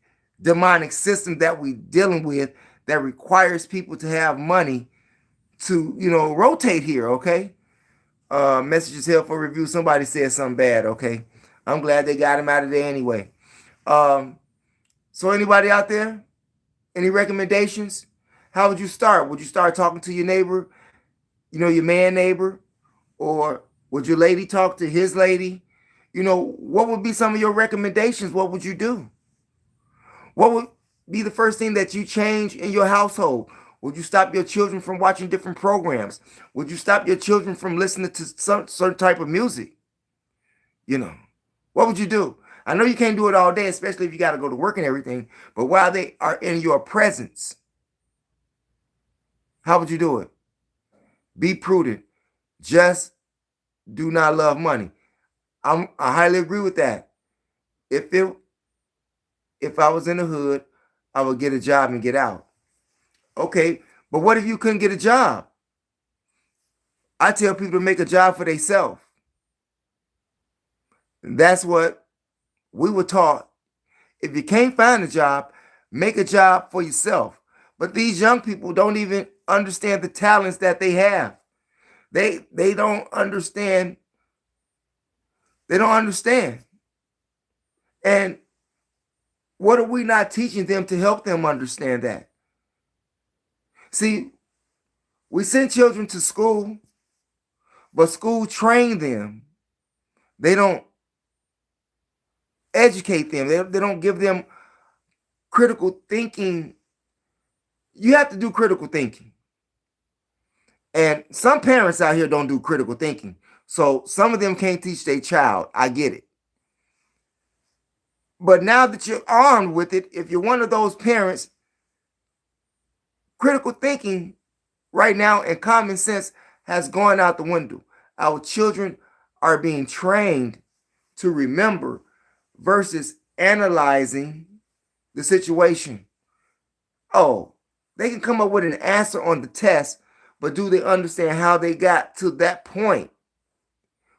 demonic system that we're dealing with that requires people to have money to, rotate here, okay? Messages here for review. Somebody said something bad, okay? I'm glad they got him out of there anyway. So anybody out there? Any recommendations? How would you start? Would you start talking to your neighbor, your man neighbor? Or would your lady talk to his lady? What would be some of your recommendations? What would you do? What would be the first thing that you change in your household? Would you stop your children from watching different programs? Would you stop your children from listening to some certain type of music? What would you do? I know you can't do it all day, especially if you got to go to work and everything. But while they are in your presence, how would you do it? Be prudent. Just do not love money. I highly agree with that. If I was in the hood, I would get a job and get out. Okay, but what if you couldn't get a job? I tell people to make a job for themselves. That's what we were taught. If you can't find a job, make a job for yourself. But these young people don't even understand the talents that they have. They don't understand. They don't understand. And what are we not teaching them to help them understand that? See, we send children to school, but school train them. They don't educate them. They don't give them critical thinking. You have to do critical thinking. And some parents out here don't do critical thinking. So some of them can't teach their child. I get it. But now that you're armed with it, if you're one of those parents Critical thinking right now and common sense has gone out the window. Our children are being trained to remember versus analyzing the situation. Oh, they can come up with an answer on the test, but do they understand how they got to that point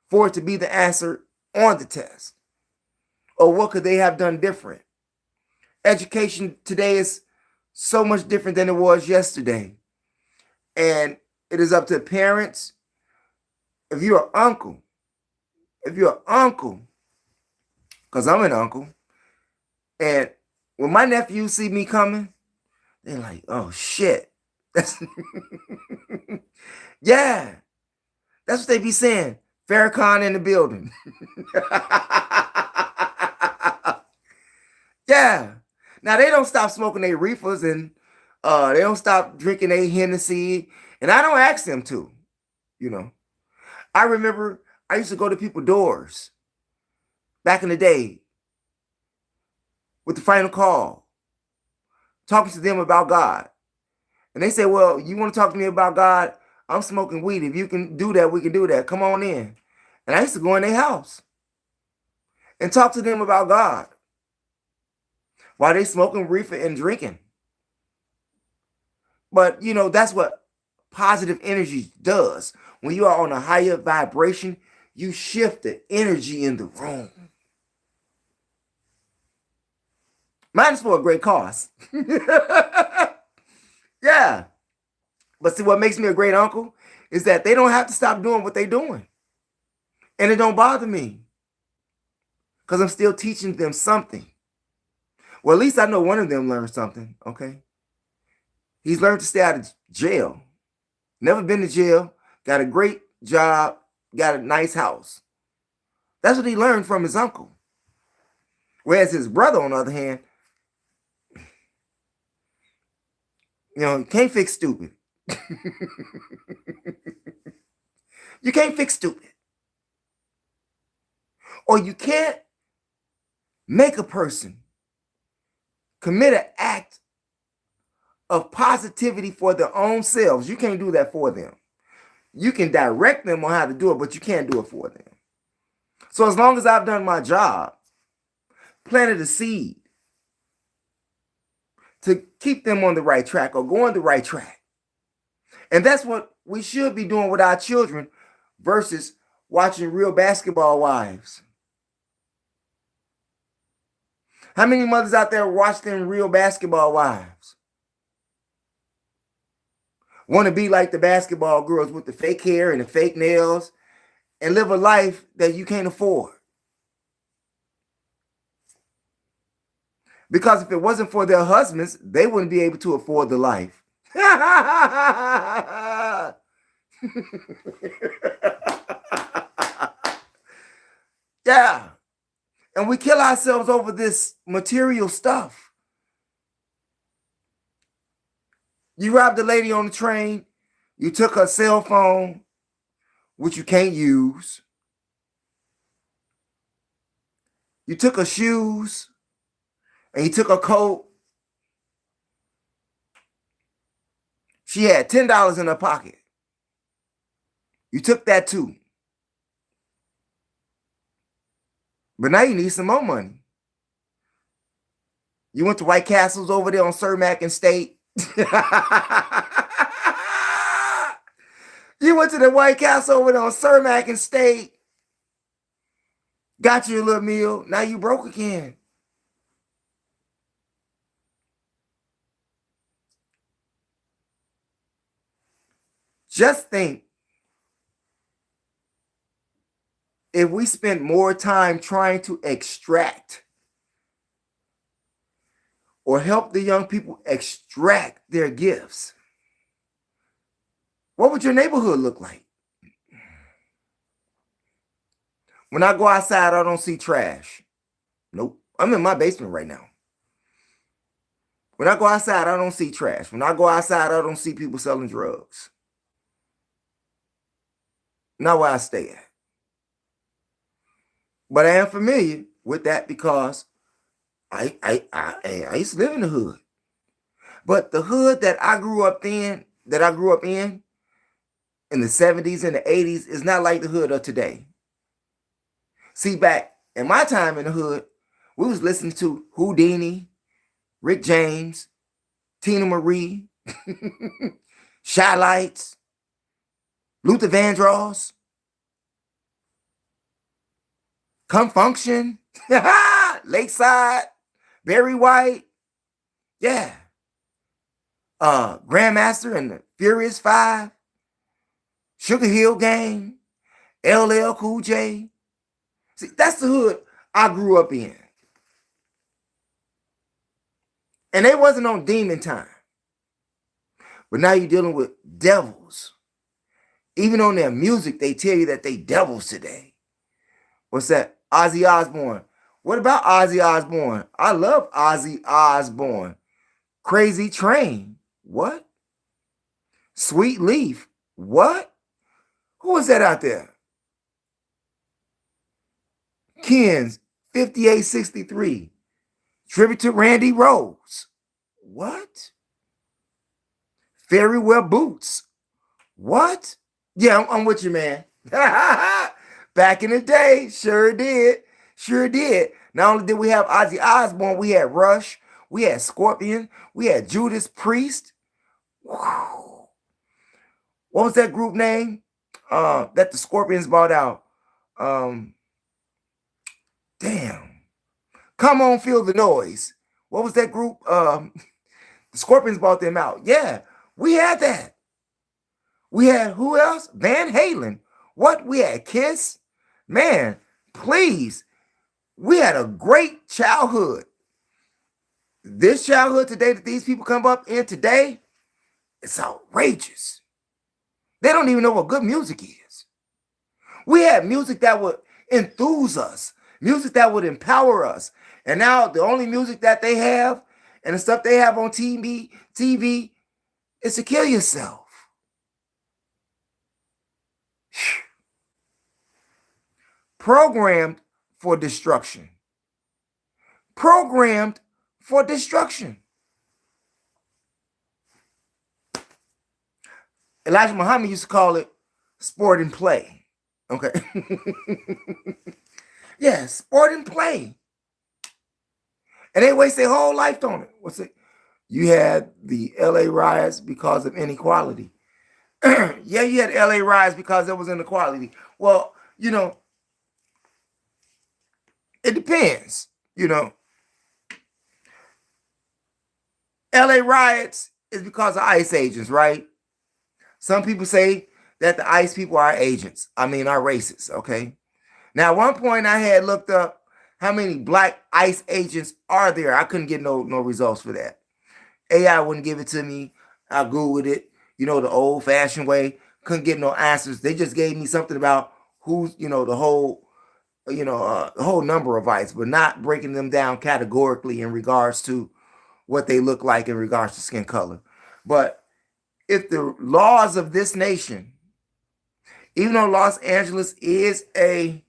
for it to be the answer on the test? Or what could they have done different? Education today is so much different than it was yesterday. And it is up to parents. If you're an uncle, because I'm an uncle, and when my nephews see me coming, they're like, oh shit. That's yeah. That's what they be saying. Farrakhan in the building. Yeah. Now they don't stop smoking their reefers and they don't stop drinking their Hennessy. And I don't ask them to, you know. I remember I used to go to people's doors back in the day with the final call, talking to them about God. And they say, well, you want to talk to me about God? I'm smoking weed. If you can do that, we can do that. Come on in. And I used to go in their house and talk to them about God while they smoking reefer and drinking. But, you know, that's what positive energy does. When you are on a higher vibration, you shift the energy in the room. Mine is for a great cause. Yeah. But see, what makes me a great uncle is that they don't have to stop doing what they're doing. And it don't bother me because I'm still teaching them something. Well, at least I know one of them learned something, okay? He's learned to stay out of jail. Never been to jail. Got a great job. Got a nice house. That's what he learned from his uncle. Whereas his brother, on the other hand, you know, can't fix stupid. You can't fix stupid. Or you can't make a person commit an act of positivity for their own selves. You can't do that for them. You can direct them on how to do it, but you can't do it for them. So as long as I've done my job, planted a seed to keep them on the right track or go on the right track. And that's what we should be doing with our children versus watching Real Basketball Wives. How many mothers out there watch them Real Basketball Wives? Want to be like the basketball girls with the fake hair and the fake nails and live a life that you can't afford. Because if it wasn't for their husbands, they wouldn't be able to afford the life. Yeah. And we kill ourselves over this material stuff. You robbed a lady on the train. You took her cell phone, which you can't use. You took her shoes. And you took her coat. She had $10 in her pocket. You took that too. But now you need some more money. You went to White Castles over there on Cermak and State. You went to the White Castle over there on Cermak and State. Got you a little meal. Now you broke again. Just think, if we spent more time trying to extract or help the young people extract their gifts, what would your neighborhood look like? When I go outside, I don't see trash. Nope. I'm in my basement right now. When I go outside, I don't see trash. When I go outside, I don't see people selling drugs. Not where I stay at. But I am familiar with that because I used to live in the hood. But the hood that I grew up in, in the 70s and the 80s, is not like the hood of today. See, back in my time in the hood, we was listening to Houdini, Rick James, Tina Marie, Shy Lights, Luther Vandross, Come Function, Lakeside, Barry White, yeah, Grandmaster and the Furious Five, Sugar Hill Gang, LL Cool J. See, that's the hood I grew up in. And they wasn't on demon time. But now you're dealing with devils. Even on their music, they tell you that they devils today. What's that? Ozzy Osbourne. What about Ozzy Osbourne? I love Ozzy Osbourne. Crazy Train. What? Sweet Leaf. What? Who is that out there? Ken's 5863. Tribute to Randy Rhoads. What? Fairy Wear Boots. What? Yeah, I'm with you, man. Back in the day, sure did. Sure did. Not only did we have Ozzy Osbourne, we had Rush, we had Scorpion, we had Judas Priest. Whew. What was that group name that the Scorpions bought out? Damn. Come On, Feel the Noise. What was that group? The Scorpions bought them out. Yeah, we had that. We had who else? Van Halen. What? We had Kiss. Man, please. We had a great childhood. This childhood today that these people come up in today, it's outrageous. They don't even know what good music is. We had music that would enthuse us, music that would empower us. And now the only music that they have and the stuff they have on TV is to kill yourself. Programmed for destruction. Programmed for destruction. Elijah Muhammad used to call it sport and play. Okay. Yeah, sport and play. And they waste their whole life on it. What's it? You had the LA riots because of inequality. Yeah, you had LA riots because there was inequality. Well, you know, it depends, you know. LA riots is because of ICE agents, right? Some people say that the ICE people are agents. I mean, are racist, okay? Now, at one point I had looked up how many black ICE agents are there. I couldn't get no results for that. AI wouldn't give it to me. I Googled it, you know, the old-fashioned way. Couldn't get no answers. They just gave me something about who's, you know, the whole number of ICE, but not breaking them down categorically in regards to what they look like in regards to skin color. But if the laws of this nation, even though Los Angeles is a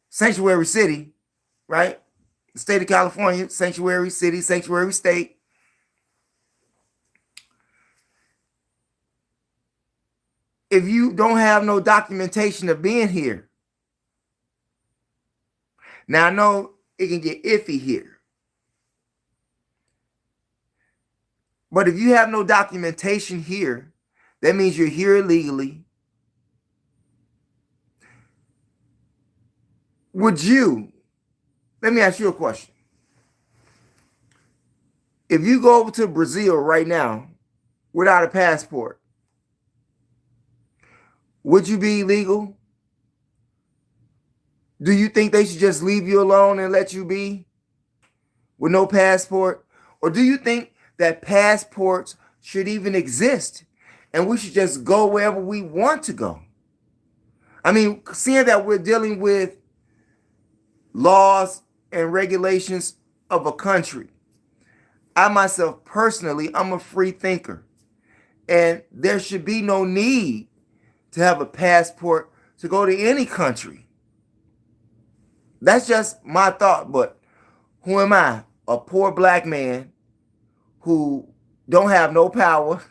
sanctuary city, right? The state of California, sanctuary city, sanctuary state. If you don't have no documentation of being here, now I know it can get iffy here. But if you have no documentation here, that means you're here illegally. Would you, let me ask you a question. If you go over to Brazil right now without a passport, would you be illegal? Do you think they should just leave you alone and let you be with no passport? Or do you think that passports should even exist and we should just go wherever we want to go? I mean, seeing that we're dealing with laws and regulations of a country, I myself personally, I'm a free thinker. And there should be no need to have a passport to go to any country. That's just my thought, but who am I? a poor black man who don't have no power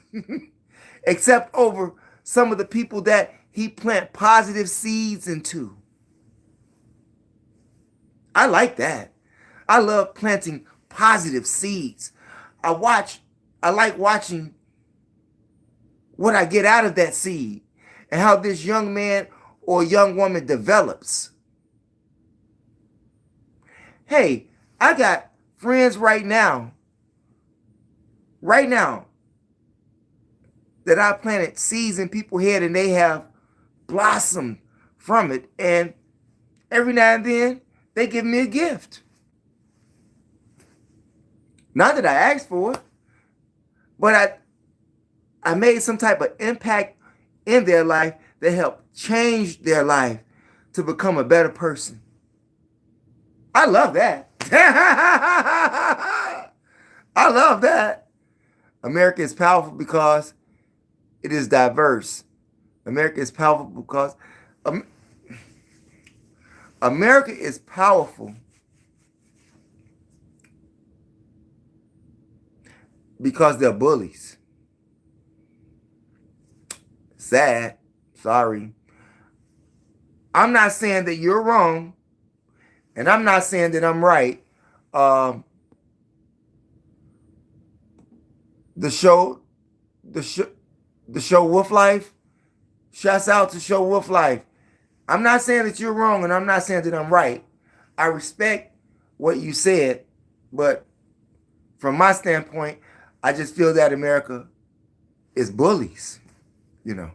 except over some of the people that he plant positive seeds into. I like that. I love planting positive seeds. I like watching what I get out of that seed and how this young man or young woman develops. Hey, I got friends right now, that I planted seeds in people's head and they have blossomed from it. And every now and then they give me a gift. Not that I asked for it, but I made some type of impact in their life that helped change their life to become a better person. I love that. I love that. America is powerful because it is diverse. America is powerful because America is powerful because they're bullies. Sad. Sorry. I'm not saying that you're wrong, and I'm not saying that I'm right. The show Wolf Life, shouts out to show Wolf Life. I'm not saying that you're wrong, and I'm not saying that I'm right. I respect what you said, but from my standpoint, I just feel that America is bullies. You know,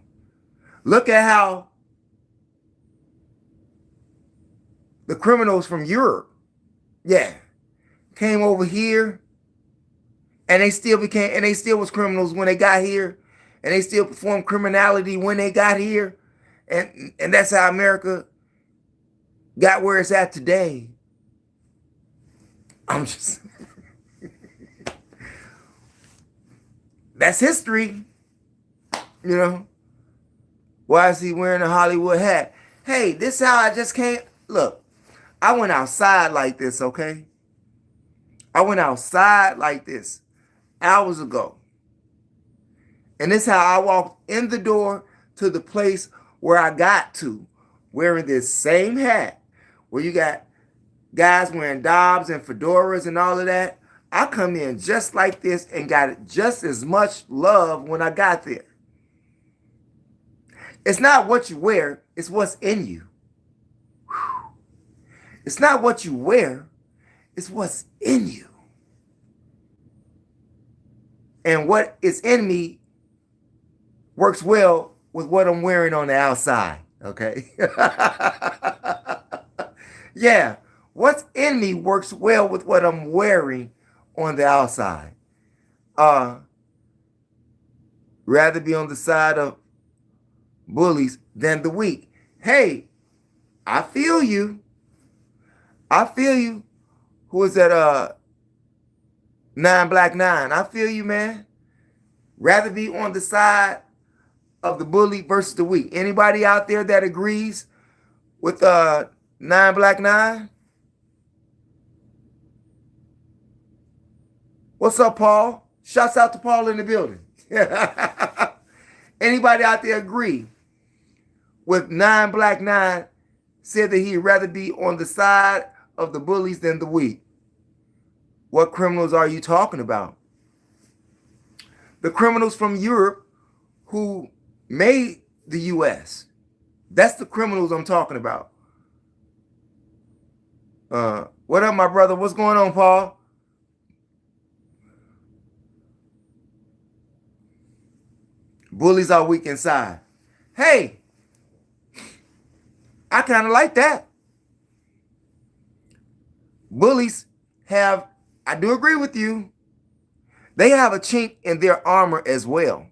look at how the criminals from Europe, came over here, and they still was criminals when they got here, and they still performed criminality when they got here, and that's how America got where it's at today. I'm just that's history. You know, why is he wearing a Hollywood hat? Hey, this is how I just came. Look, I went outside like this, okay? I went outside like this hours ago. And this is how I walked in the door to the place where I got to, wearing this same hat, where you got guys wearing Dobbs and fedoras and all of that. I come in just like this and got just as much love when I got there. It's not what you wear, it's what's in you. Whew. It's not what you wear, it's what's in you. And what is in me works well with what I'm wearing on the outside, okay? Yeah, what's in me works well with what I'm wearing on the outside. Rather be on the side of bullies than the weak. Hey, I feel you. I feel you. Who is that? 9 Black 9. I feel you, man. Rather be on the side of the bully versus the weak. Anybody out there that agrees with 9 Black 9? What's up, Paul? Shouts out to Paul in the building. Anybody out there agree with 9 Black 9 said that he'd rather be on the side of the bullies than the weak? What criminals are you talking about? The criminals from Europe who made the U.S. That's the criminals I'm talking about. What up, my brother? What's going on, Paul? Bullies are weak inside. Hey, I kind of like that. Bullies have, I do agree with you, they have a chink in their armor as well.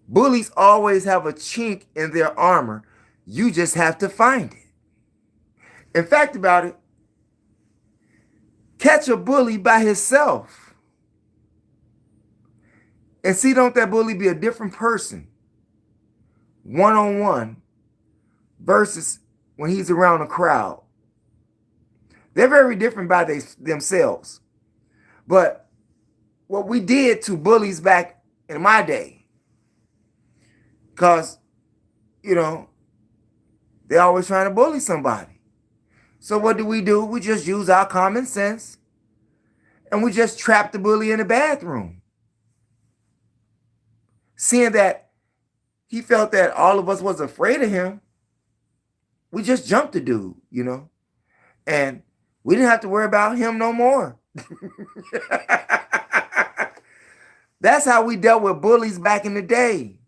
Bullies always have a chink in their armor. You just have to find it. In fact about it, catch a bully by himself. And see, don't that bully be a different person one-on-one versus when he's around a crowd. They're very different by themselves. But what we did to bullies back in my day, because, you know, they're always trying to bully somebody. So what do? We just use our common sense and we just trap the bully in the bathroom. Seeing that he felt that all of us was afraid of him, we just jumped the dude, and we didn't have to worry about him no more. That's how we dealt with bullies back in the day.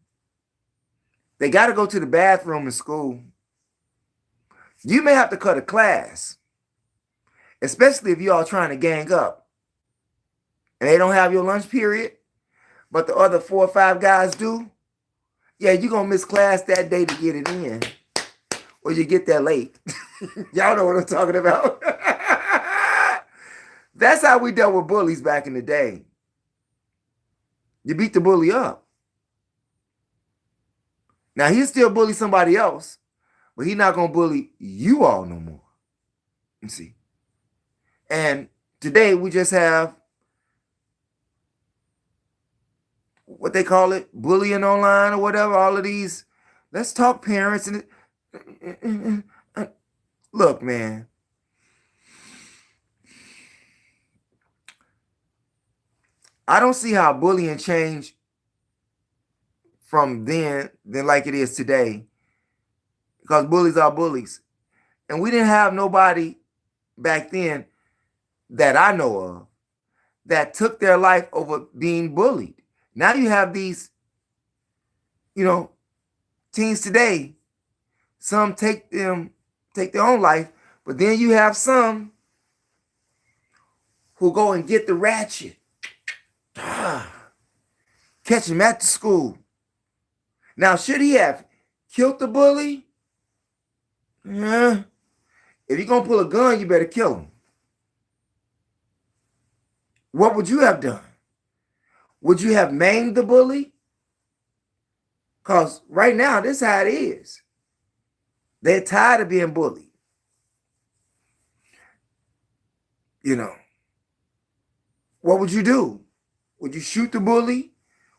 They got to go to the bathroom in school. You may have to cut a class, especially if you all trying to gang up and they don't have your lunch period, but the other 4 or 5 guys do. Yeah, you're going to miss class that day to get it in, or you get there late. Y'all know what I'm talking about. That's how we dealt with bullies back in the day. You beat the bully up. Now, he'll still bully somebody else, but he's not going to bully you all no more. You see? And today we just have what they call it, bullying online or whatever, all of these. Let's talk parents. And look, man. I don't see how bullying changed from then than like it is today, because bullies are bullies. And we didn't have nobody back then that I know of that took their life over being bullied. Now you have these, teens today. Some take their own life, but then you have some who go and get the ratchet. Catch him at the school. Now, should he have killed the bully? Yeah. If you're going to pull a gun, you better kill him. What would you have done? Would you have maimed the bully? Because right now, this is how it is. They're tired of being bullied. What would you do? Would you shoot the bully?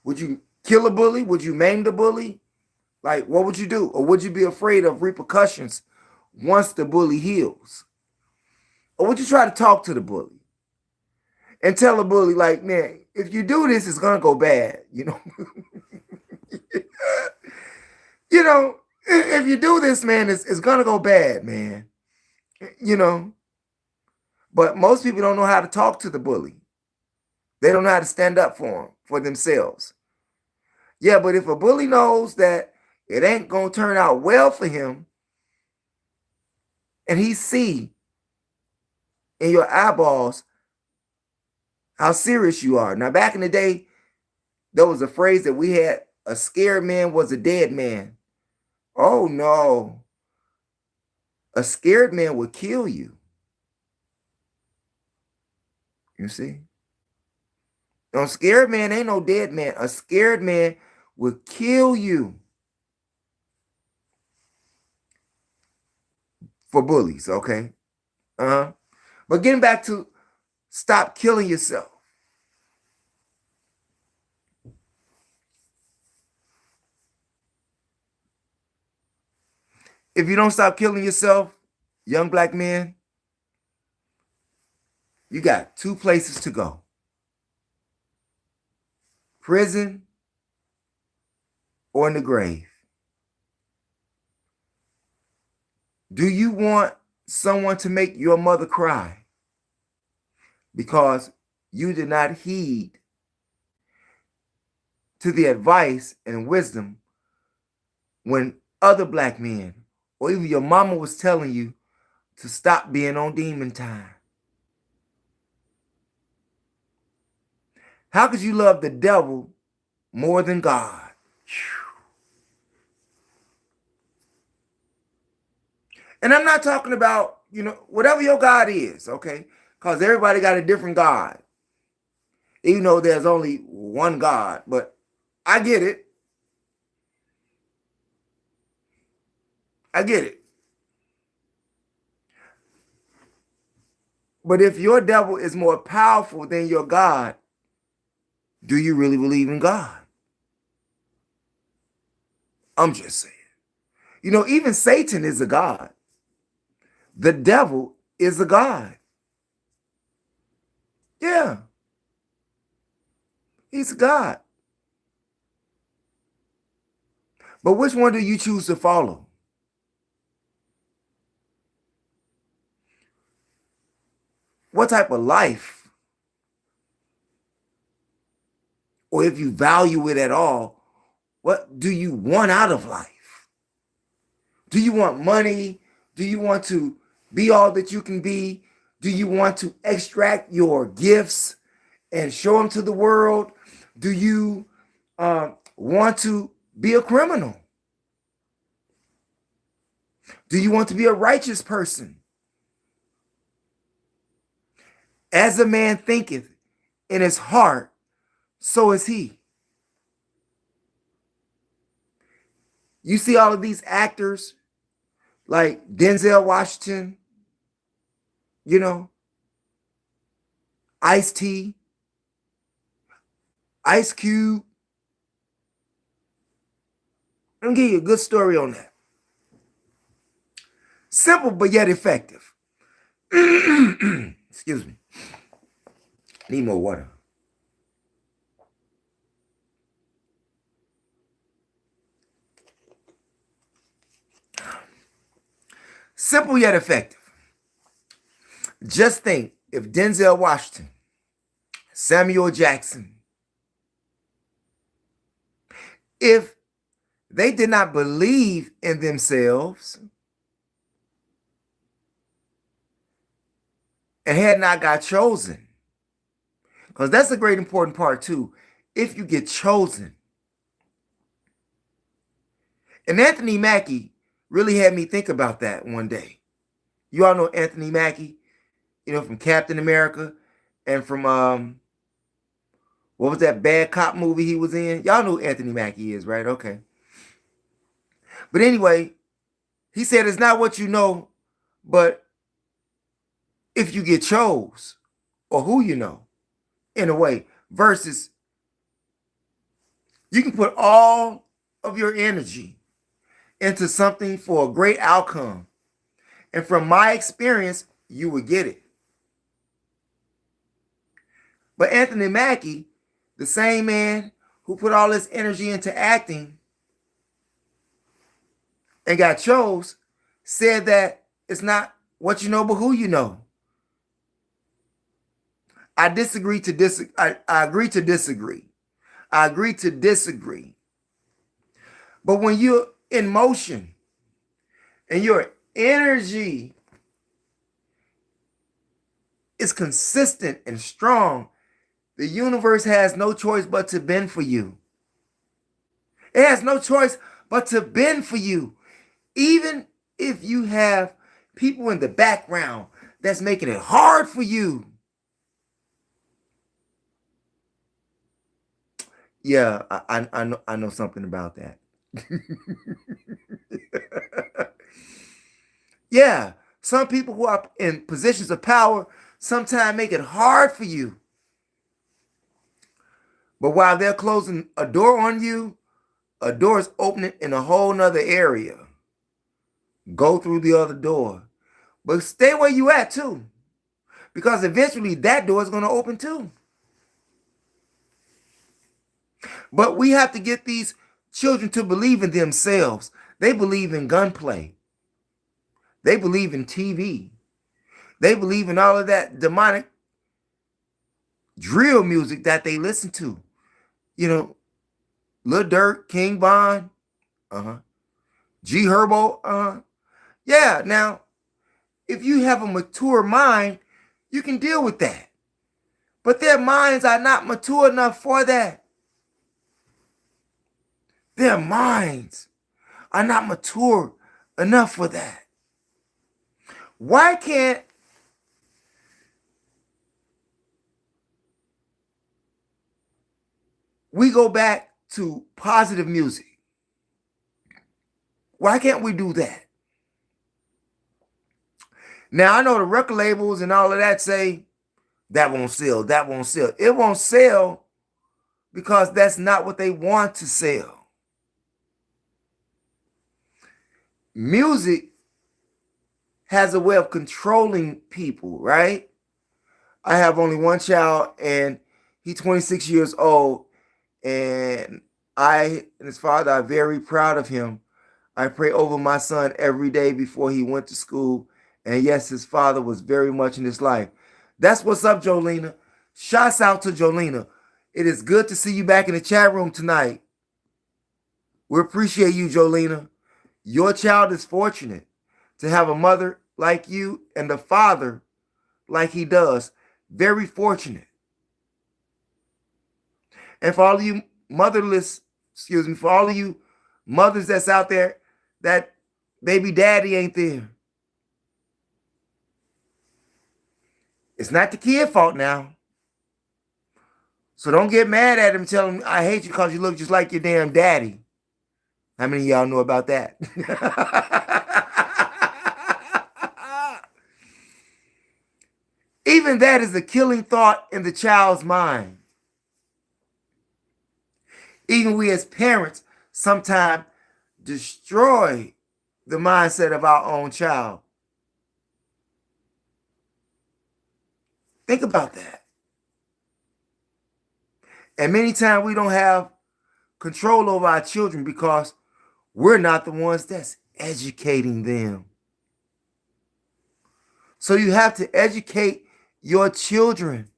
Would you kill a bully? Would you maim the bully? Like, what would you do? Or would you be afraid of repercussions once the bully heals? Or would you try to talk to the bully and tell the bully, like, man, if you do this, it's going to go bad, if you do this, man, it's going to go bad, man. But most people don't know how to talk to the bully. They don't know how to stand up for themselves. Yeah, but if a bully knows that it ain't going to turn out well for him, and he see in your eyeballs how serious you are. Now, back in the day, there was a phrase that we had, a scared man was a dead man. Oh, no. A scared man would kill you. You see? A scared man ain't no dead man. A scared man will kill you. For bullies, okay? But getting back to stop killing yourself. If you don't stop killing yourself, young black men, you got 2 places to go. Prison or in the grave. Do you want someone to make your mother cry because you did not heed to the advice and wisdom when other black men or even your mama was telling you to stop being on demon time? How could you love the devil more than God? And I'm not talking about, whatever your God is, okay? Because everybody got a different God. Even though there's only one God, but I get it. I get it. But if your devil is more powerful than your God, do you really believe in God? I'm just saying. You know, even Satan is a God. The devil is a God. Yeah, he's a God. But which one do you choose to follow? What type of life, or if you value it at all, what do you want out of life? Do you want money? Do you want to be all that you can be? Do you want to extract your gifts and show them to the world? Do you want to be a criminal? Do you want to be a righteous person? As a man thinketh in his heart, so is he. You see all of these actors like Denzel Washington, you know, Ice-T, Ice Cube. Let me give you a good story on that. Simple but yet effective. Excuse me. Need more water. Simple yet effective. Just think if Denzel Washington, Samuel Jackson, if they did not believe in themselves and had not got chosen, because that's a great important part too, if you get chosen. And Anthony Mackie really had me think about that one day. You all know Anthony Mackie, you know, from Captain America and from what was that bad cop movie he was in? Y'all know who Anthony Mackie is, right? Okay. But anyway, he said it's not what you know, but if you get chose or who you know, in a way, versus you can put all of your energy into something for a great outcome. And from my experience, you would get it. But Anthony Mackie, the same man who put all his energy into acting and got chose, said that it's not what you know, but who you know. I disagree to disagree. I agree to disagree. I agree to disagree. But when you're in motion and your energy is consistent and strong, the universe has no choice but to bend for you. It has no choice but to bend for you. Even if you have people in the background that's making it hard for you. Yeah, I know something about that. Yeah, some people who are in positions of power sometimes make it hard for you. But while they're closing a door on you, a door is opening in a whole nother area. Go through the other door. But stay where you at too. Because eventually that door is going to open too. But we have to get these children to believe in themselves. They believe in gunplay. They believe in TV. They believe in all of that demonic drill music that they listen to. You know, Lil Durk, King Von, G Herbo, Yeah, now, if you have a mature mind, you can deal with that. But their minds are not mature enough for that. Their minds are not mature enough for that. Why can't we go back to positive music? Why can't we do that? Now, I know the record labels and all of that say, that won't sell, that won't sell. It won't sell because that's not what they want to sell. Music has a way of controlling people, right? I have only one child, and he's 26 years old, and I and his father are very proud of him. I pray over my son every day before he went to school, and yes, his father was very much in his life. That's what's up, Jolena. Shouts out to Jolena. It is good to see you back in the chat room tonight. We appreciate you, Jolena. Your child is fortunate to have a mother like you and a father like he does. Very fortunate. And for all of you motherless, for all of you mothers that's out there that baby daddy ain't there, it's not the kid's fault now. So don't get mad at him and tell him, I hate you because you look just like your damn daddy. How many of y'all know about that? Even that is a killing thought in the child's mind. Even we as parents sometimes destroy the mindset of our own child. Think about that. And many times we don't have control over our children because we're not the ones that's educating them. So you have to educate your children.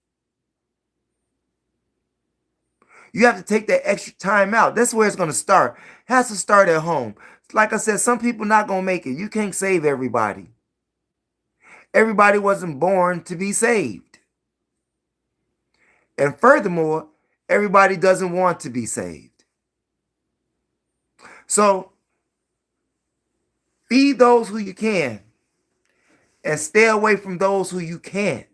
You have to take that extra time out. That's where it's going to start. It has to start at home. Like I said, some people not going to make it. You can't save everybody. Everybody wasn't born to be saved. And furthermore, everybody doesn't want to be saved. So feed those who you can and stay away from those who you can't.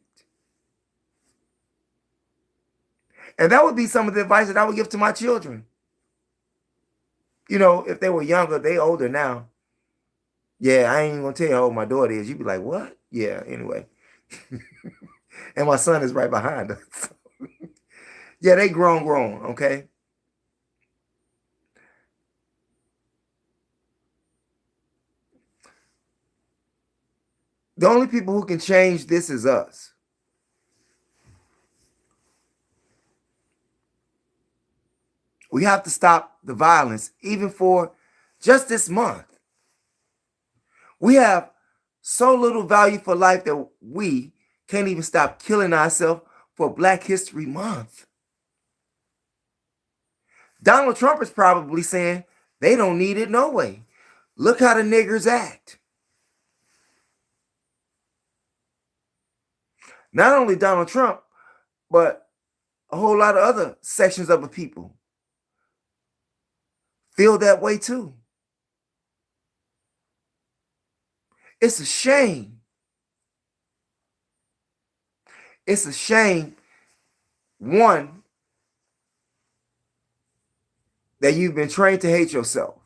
And that would be some of the advice that I would give to my children. You know, if they were younger, they older now. Yeah, I ain't even gonna tell you how old my daughter is. You'd be like, what? Yeah, anyway. And my son is right behind us. Yeah, they grown, okay? The only people who can change this is us. We have to stop the violence, even for just this month. We have so little value for life that we can't even stop killing ourselves for Black History Month. Donald Trump is probably saying they don't need it no way. Look how the niggers act. Not only Donald Trump, but a whole lot of other sections of the people feel that way too. It's a shame. It's a shame, one, that you've been trained to hate yourself.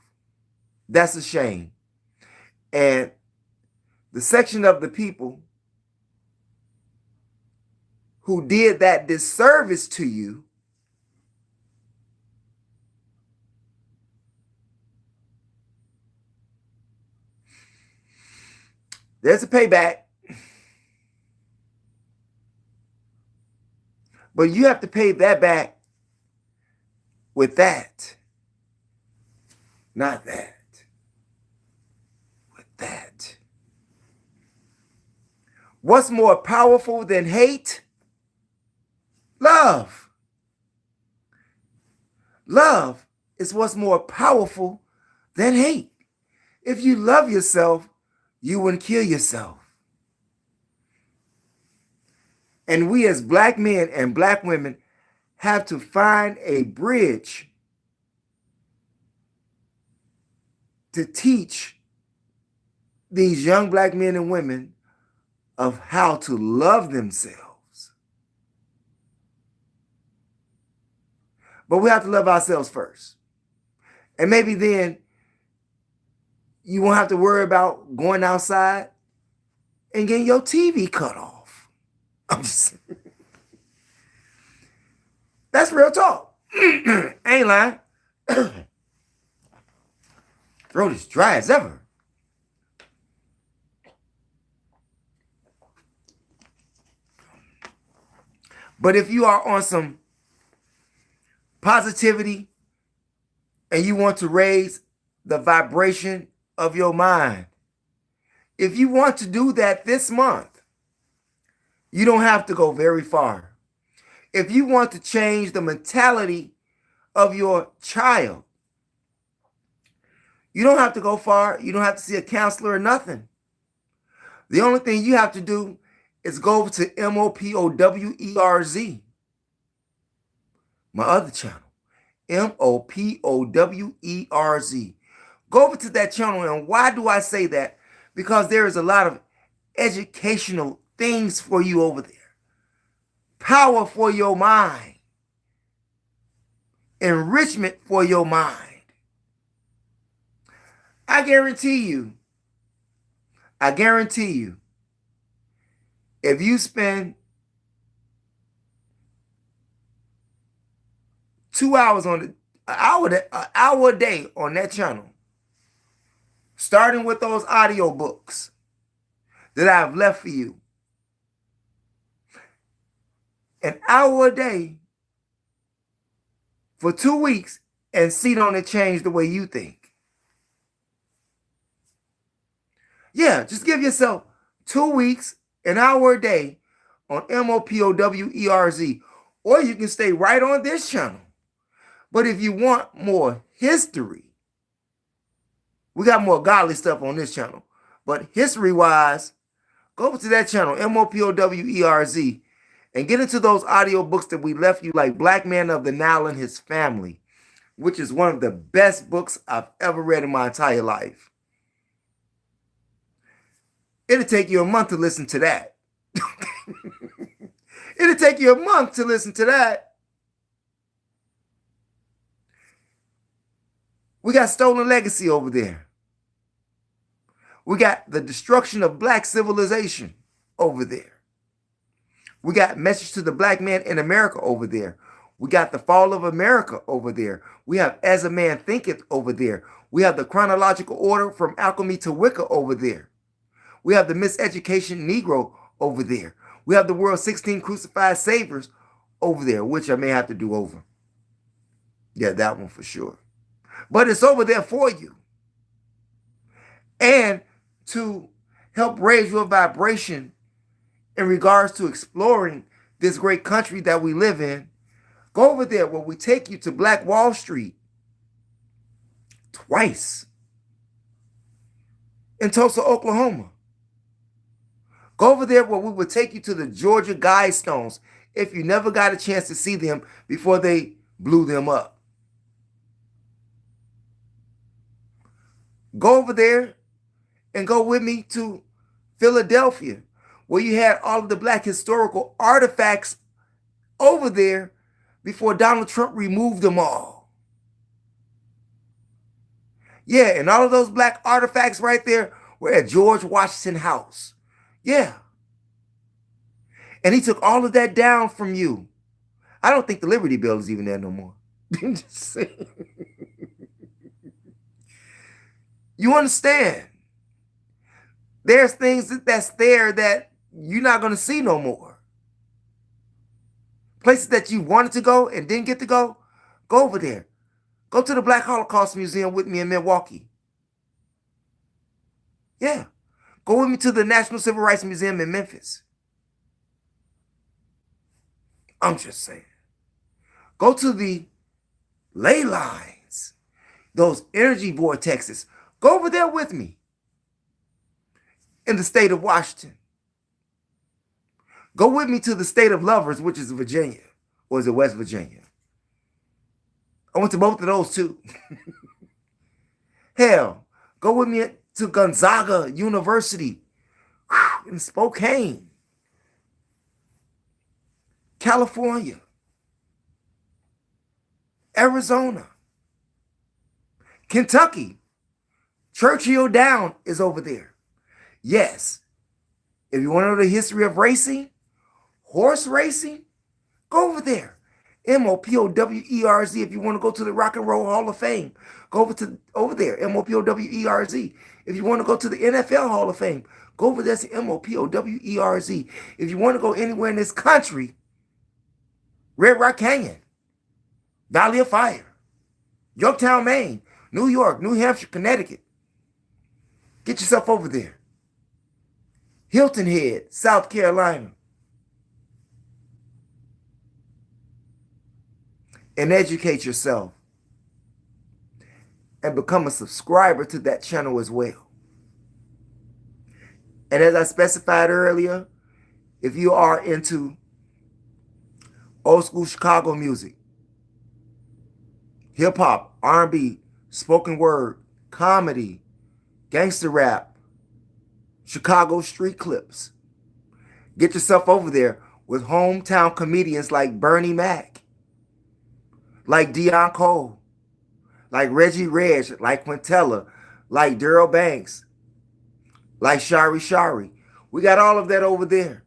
That's a shame. And the section of the people who did that disservice to you there's a payback. But you have to pay that back with that. Not that. With that. What's more powerful than hate? Love. Love is what's more powerful than hate. If you love yourself, you wouldn't kill yourself. And we as Black men and Black women have to find a bridge to teach these young Black men and women of how to love themselves. But we have to love ourselves first. And maybe then you won't have to worry about going outside and getting your TV cut off. I'm just, that's real talk. Ain't lying. Throat is dry as ever. But if you are on some positivity and you want to raise the vibration of your mind, if you want to do that this month, you don't have to go very far. If you want to change the mentality of your child, you don't have to go far. You don't have to see a counselor or nothing. The only thing you have to do is go over to MOPOWERZ, my other channel, MOPOWERZ. Go over to that channel. And why do I say that? Because there is a lot of educational things for you over there. Power for your mind. Enrichment for your mind. I guarantee you, if you spend 2 hours on an hour a day on that channel, starting with those audio books that I've left for you, an hour a day for 2 weeks, and see on it change the way you think. Yeah, just give yourself 2 weeks, an hour a day on MOPOWERZ, or you can stay right on this channel. But if you want more history, we got more godly stuff on this channel. But history-wise, go over to that channel, MOPOWERZ, and get into those audio books that we left you, like Blackman of the Nile and His Family, which is one of the best books I've ever read in my entire life. It'll take you a month to listen to that. It'll take you a month to listen to that. We got Stolen Legacy over there. We got The Destruction of Black Civilization over there. We got Message to the Black Man in America over there. We got The Fall of America over there. We have As a Man Thinketh over there. We have The Chronological Order from Alchemy to Wicca over there. We have The Miseducation Negro over there. We have The World's 16 Crucified Saviors over there, which I may have to do over. Yeah, that one for sure. But it's over there for you. And to help raise your vibration in regards to exploring this great country that we live in, go over there where we take you to Black Wall Street twice in Tulsa, Oklahoma. Go over there where we would take you to the Georgia Guidestones if you never got a chance to see them before they blew them up. Go over there and go with me to Philadelphia, where you had all of the Black historical artifacts over there before Donald Trump removed them all. Yeah, and all of those Black artifacts right there were at George Washington House. Yeah. And he took all of that down from you. I don't think the Liberty Bell is even there no more. I'm just saying. You understand? There's things that's there that you're not going to see no more. Places that you wanted to go and didn't get to go, go over there. Go to the Black Holocaust Museum with me in Milwaukee. Yeah. Go with me to the National Civil Rights Museum in Memphis. I'm just saying. Go to the ley lines, those energy vortexes. Go over there with me in the state of Washington. Go with me to the state of Lovers, which is Virginia, or is it West Virginia? I went to both of those too. Hell, go with me to Gonzaga University in Spokane, California, Arizona, Kentucky. Churchill Down is over there. Yes, If you want to know the history of racing, horse racing, go over there. MOPOWERZ. If you want to go to the Rock and Roll Hall of Fame, go over there. MOPOWERZ. If you want to go to the NFL Hall of Fame, go over there to MOPOWERZ. If you want to go anywhere in this country, Red Rock Canyon, Valley of Fire, Yorktown, Maine, New York, New Hampshire, Connecticut. Get yourself over there. Hilton Head, South Carolina. And educate yourself. And become a subscriber to that channel as well. And as I specified earlier, if you are into old school Chicago music, hip hop, R&B, spoken word, comedy, gangster rap, Chicago street clips, get yourself over there with hometown comedians like Bernie Mac, like Deion Cole, like Reggie Reg, like Quintella, like Daryl Banks, like Shari. We got all of that over there.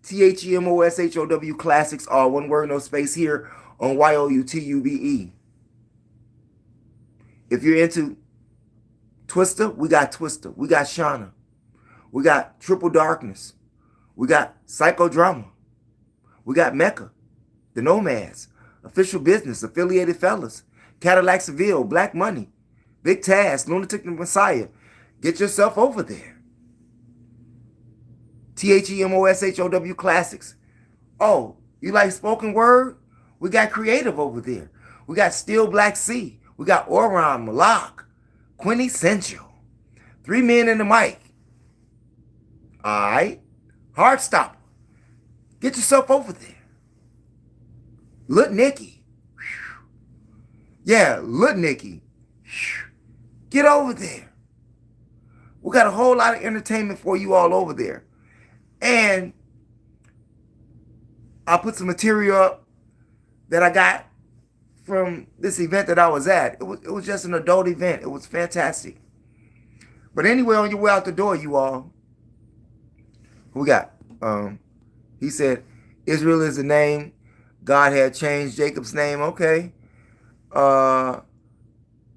THEMOSHOW Classics, all one word, no space, here on YOUTUBE. If you're into Twister, we got Twister. We got Shauna. We got Triple Darkness. We got Psychodrama. We got Mecca, The Nomads, Official Business, Affiliated Fellas, Cadillac Seville, Black Money, Big Taz, Lunatic and Messiah. Get yourself over there. THEMOSHOW Classics. Oh, you like spoken word? We got creative over there. We got Still Black Sea. We got Oron, Malak, Quintessential. 3 Men in the Mic. All right. Heartstopper. Get yourself over there. Lit Nikki. Yeah, Lit Nikki. Get over there. We got a whole lot of entertainment for you all over there. And I'll put some material up that I got from this event that I was at. It was just an adult event. It was fantastic. But anyway, on your way out the door, you all, we got, he said, Israel is the name. God had changed Jacob's name. Okay. Cologne,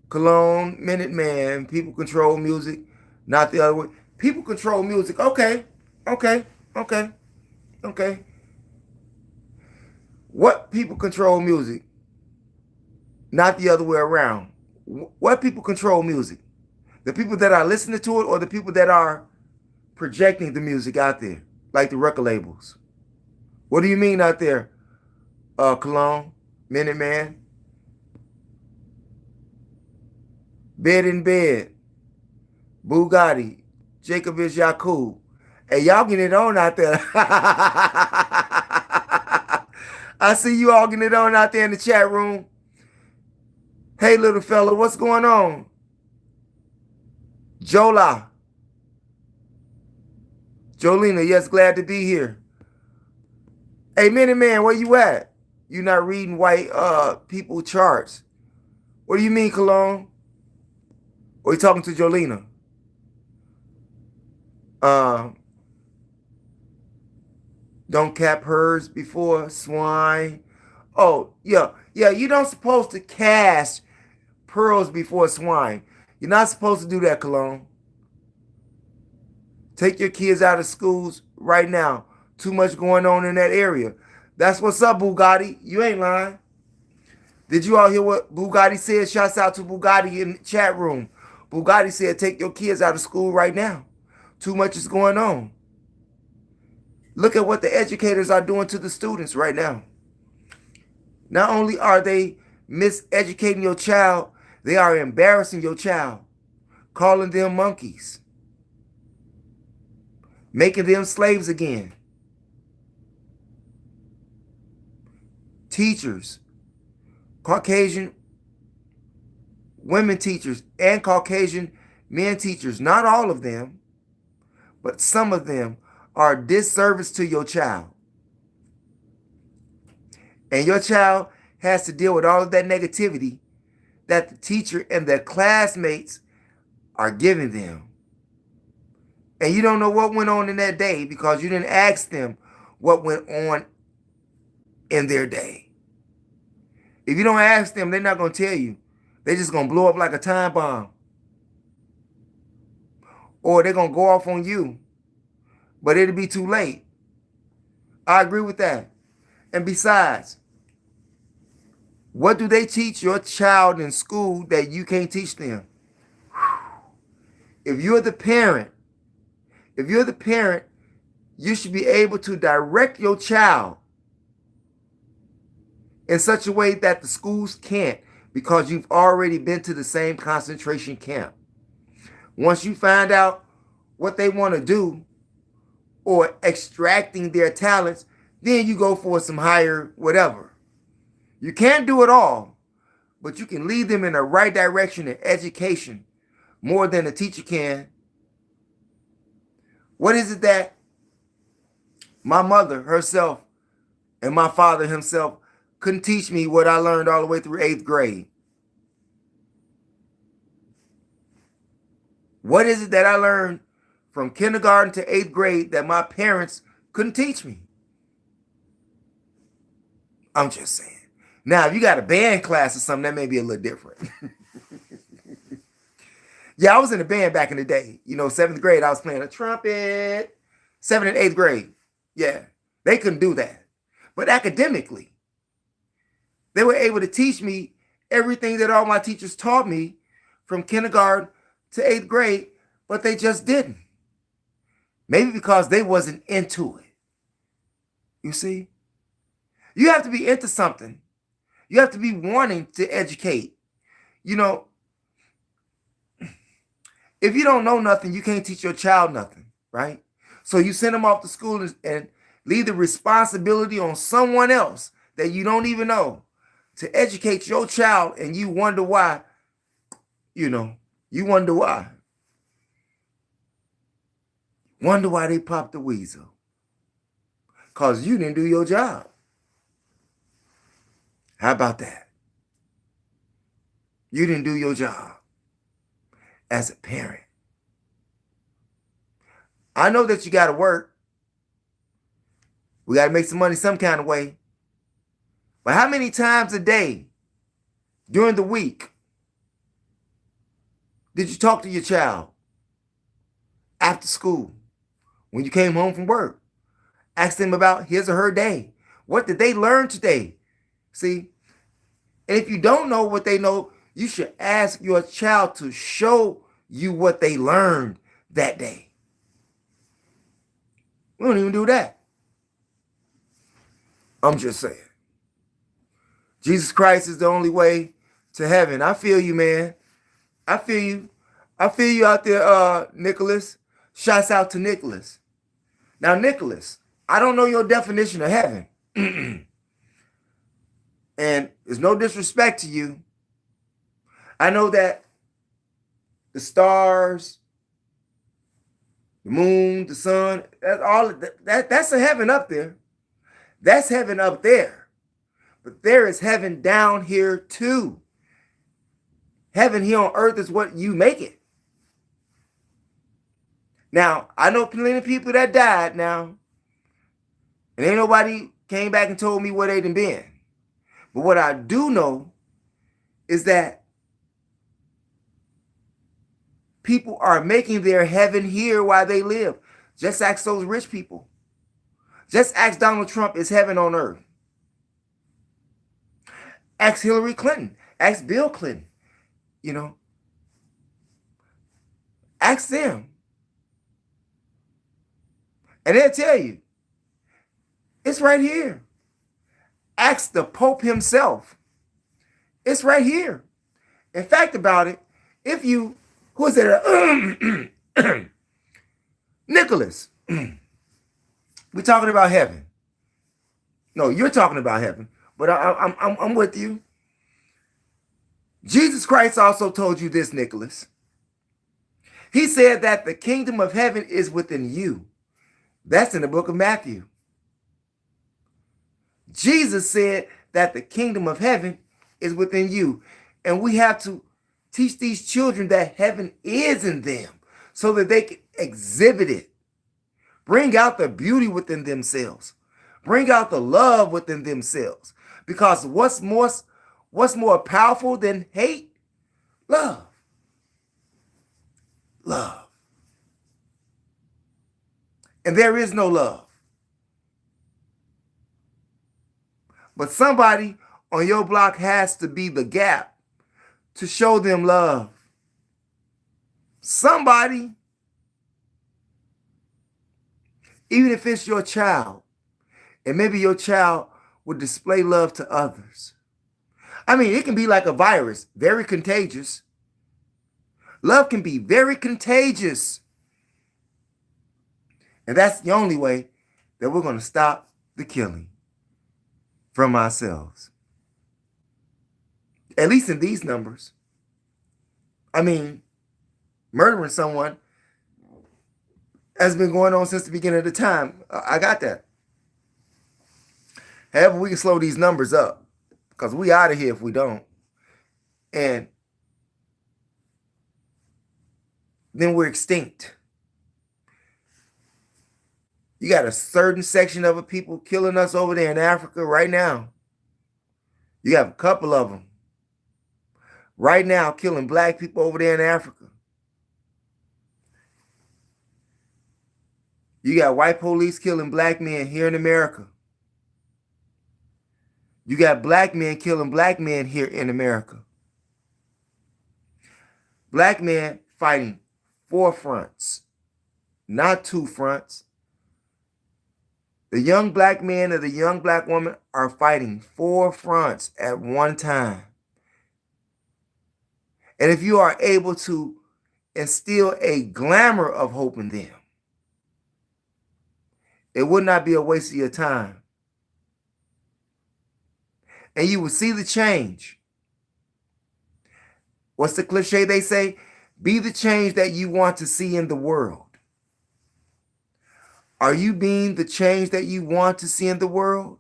Minuteman, people control music, not the other way. People control music. Okay. What people control music? Not the other way around. What people control music? The people that are listening to it or the people that are projecting the music out there, like the record labels? What do you mean out there, Cologne, Minuteman? Bed in Bed, Bugatti, Jacob is Yakub. Hey, y'all getting it on out there. I see you all getting it on out there in the chat room. Hey, little fella, what's going on? Jolina, yes, glad to be here. Hey, Minuteman, where you at? You not reading white people charts. What do you mean, Cologne? Or you talking to Jolina? Don't cap herds before swine. Oh, yeah, you don't supposed to cast pearls before swine. You're not supposed to do that, Cologne. Take your kids out of schools right now. Too much going on in that area. That's what's up, Bugatti. You ain't lying. Did you all hear what Bugatti said? Shouts out to Bugatti in the chat room. Bugatti said, take your kids out of school right now. Too much is going on. Look at what the educators are doing to the students right now. Not only are they miseducating your child, they are embarrassing your child, calling them monkeys, making them slaves again. Teachers, Caucasian women teachers and Caucasian men teachers, not all of them, but some of them are a disservice to your child. And your child has to deal with all of that negativity that the teacher and their classmates are giving them. And you don't know what went on in that day because you didn't ask them what went on in their day. If you don't ask them, they're not going to tell you. They're just going to blow up like a time bomb. Or they're going to go off on you. But it'll be too late. I agree with that. And besides, what do they teach your child in school that you can't teach them? If you're the parent, you should be able to direct your child in such a way that the schools can't, because you've already been to the same concentration camp. Once you find out what they want to do or extracting their talents, then you go for some higher whatever. You can't do it all, but you can lead them in the right direction in education more than a teacher can. What is it that my mother herself and my father himself couldn't teach me what I learned all the way through 8th grade? What is it that I learned from kindergarten to 8th grade that my parents couldn't teach me? I'm just saying. Now, if you got a band class or something, that may be a little different. Yeah, I was in a band back in the day. 7th grade, I was playing a trumpet. 7th and 8th grade. Yeah, they couldn't do that. But academically, they were able to teach me everything that all my teachers taught me from kindergarten to 8th grade, but they just didn't. Maybe because they wasn't into it. You see? You have to be into something. You have to be wanting to educate. If you don't know nothing, you can't teach your child nothing, right? So you send them off to school and leave the responsibility on someone else that you don't even know to educate your child, and you wonder why, you wonder why. Wonder why they popped the weasel. Because you didn't do your job. How about that? You didn't do your job as a parent. I know that you got to work. We got to make some money some kind of way. But how many times a day during the week did you talk to your child after school when you came home from work? Ask them about his or her day. What did they learn today? See? And if you don't know what they know, you should ask your child to show you what they learned that day. We don't even do that. I'm just saying. Jesus Christ is the only way to heaven. I feel you, man. I feel you. I feel you out there, Nicholas. Shouts out to Nicholas. Now, Nicholas, I don't know your definition of heaven. And there's no disrespect to you. I know that the stars, the moon, the sun, that's a heaven up there. That's heaven up there. But there is heaven down here too. Heaven here on earth is what you make it. Now, I know plenty of people that died now. And ain't nobody came back and told me where they done been. But what I do know is that people are making their heaven here while they live. Just ask those rich people. Just ask Donald Trump, is heaven on earth? Ask Hillary Clinton. Ask Bill Clinton. Ask them. And they'll tell you, it's right here. Ask the Pope himself. It's right here. In fact about it, who is it? Nicholas. We're talking about heaven. No, you're talking about heaven, but I'm with you. Jesus Christ also told you this, Nicholas. He said that the kingdom of heaven is within you. That's in the book of Matthew. Jesus said that the kingdom of heaven is within you. And we have to teach these children that heaven is in them so that they can exhibit it. Bring out the beauty within themselves. Bring out the love within themselves. Because what's more powerful than hate? Love. Love. And there is no love. But somebody on your block has to be the gap to show them love. Somebody, even if it's your child, and maybe your child would display love to others. I mean, it can be like a virus, very contagious. Love can be very contagious. And that's the only way that we're going to stop the killing from ourselves. At least in these numbers. I mean, murdering someone has been going on since the beginning of the time. I got that. However, we can slow these numbers up because we out of here if we don't. And then we're extinct. You got a certain section of people killing us over there in Africa right now. You have a couple of them right now killing black people over there in Africa. You got white police killing black men here in America. You got black men killing black men here in America. Black men fighting 4 fronts, not 2 fronts. The young black man and the young black woman are fighting 4 fronts at one time. And if you are able to instill a glamour of hope in them, it would not be a waste of your time. And you will see the change. What's the cliche they say? Be the change that you want to see in the world. Are you being the change that you want to see in the world?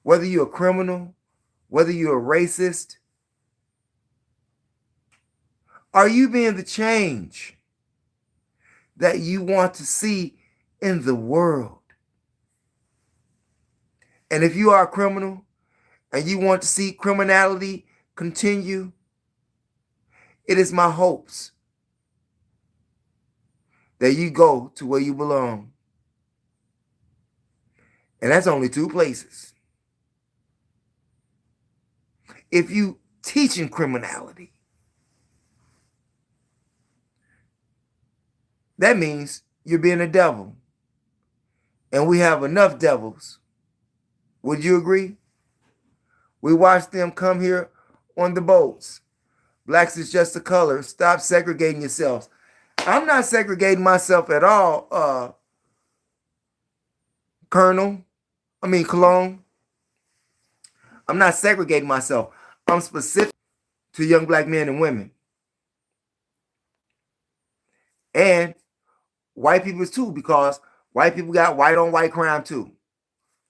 Whether you're a criminal, whether you're a racist, are you being the change that you want to see in the world? And if you are a criminal and you want to see criminality continue, it is my hopes that you go to where you belong. And that's only 2 places. If you teaching criminality, that means you're being a devil. And we have enough devils. Would you agree? We watch them come here on the boats. Blacks is just a color. Stop segregating yourselves. I'm not segregating myself at all, Cologne. I'm not segregating myself. I'm specific to young black men and women. And white people too, because white people got white on white crime too.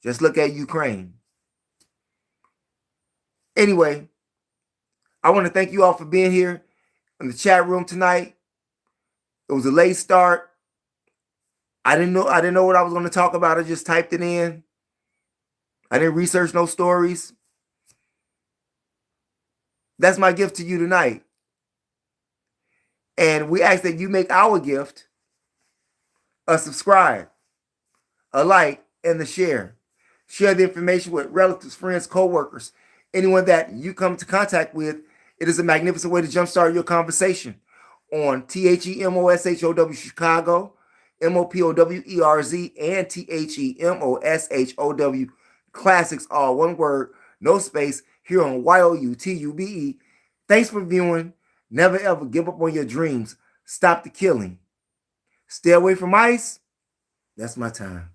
Just look at Ukraine. Anyway, I want to thank you all for being here in the chat room tonight. It was a late start. I didn't know what I was going to talk about. I just typed it in. I didn't research no stories. That's my gift to you tonight. And we ask that you make our gift a subscribe, a like, and a share. Share the information with relatives, friends, co-workers, anyone that you come into contact with. It is a magnificent way to jumpstart your conversation on THEMOSHOW Chicago, MOPOWERZ, and THEMOSHOW Classics, all one word, no space, here on YOUTUBE. Thanks for viewing. Never ever give up on your dreams. Stop the killing. Stay away from ICE. That's my time.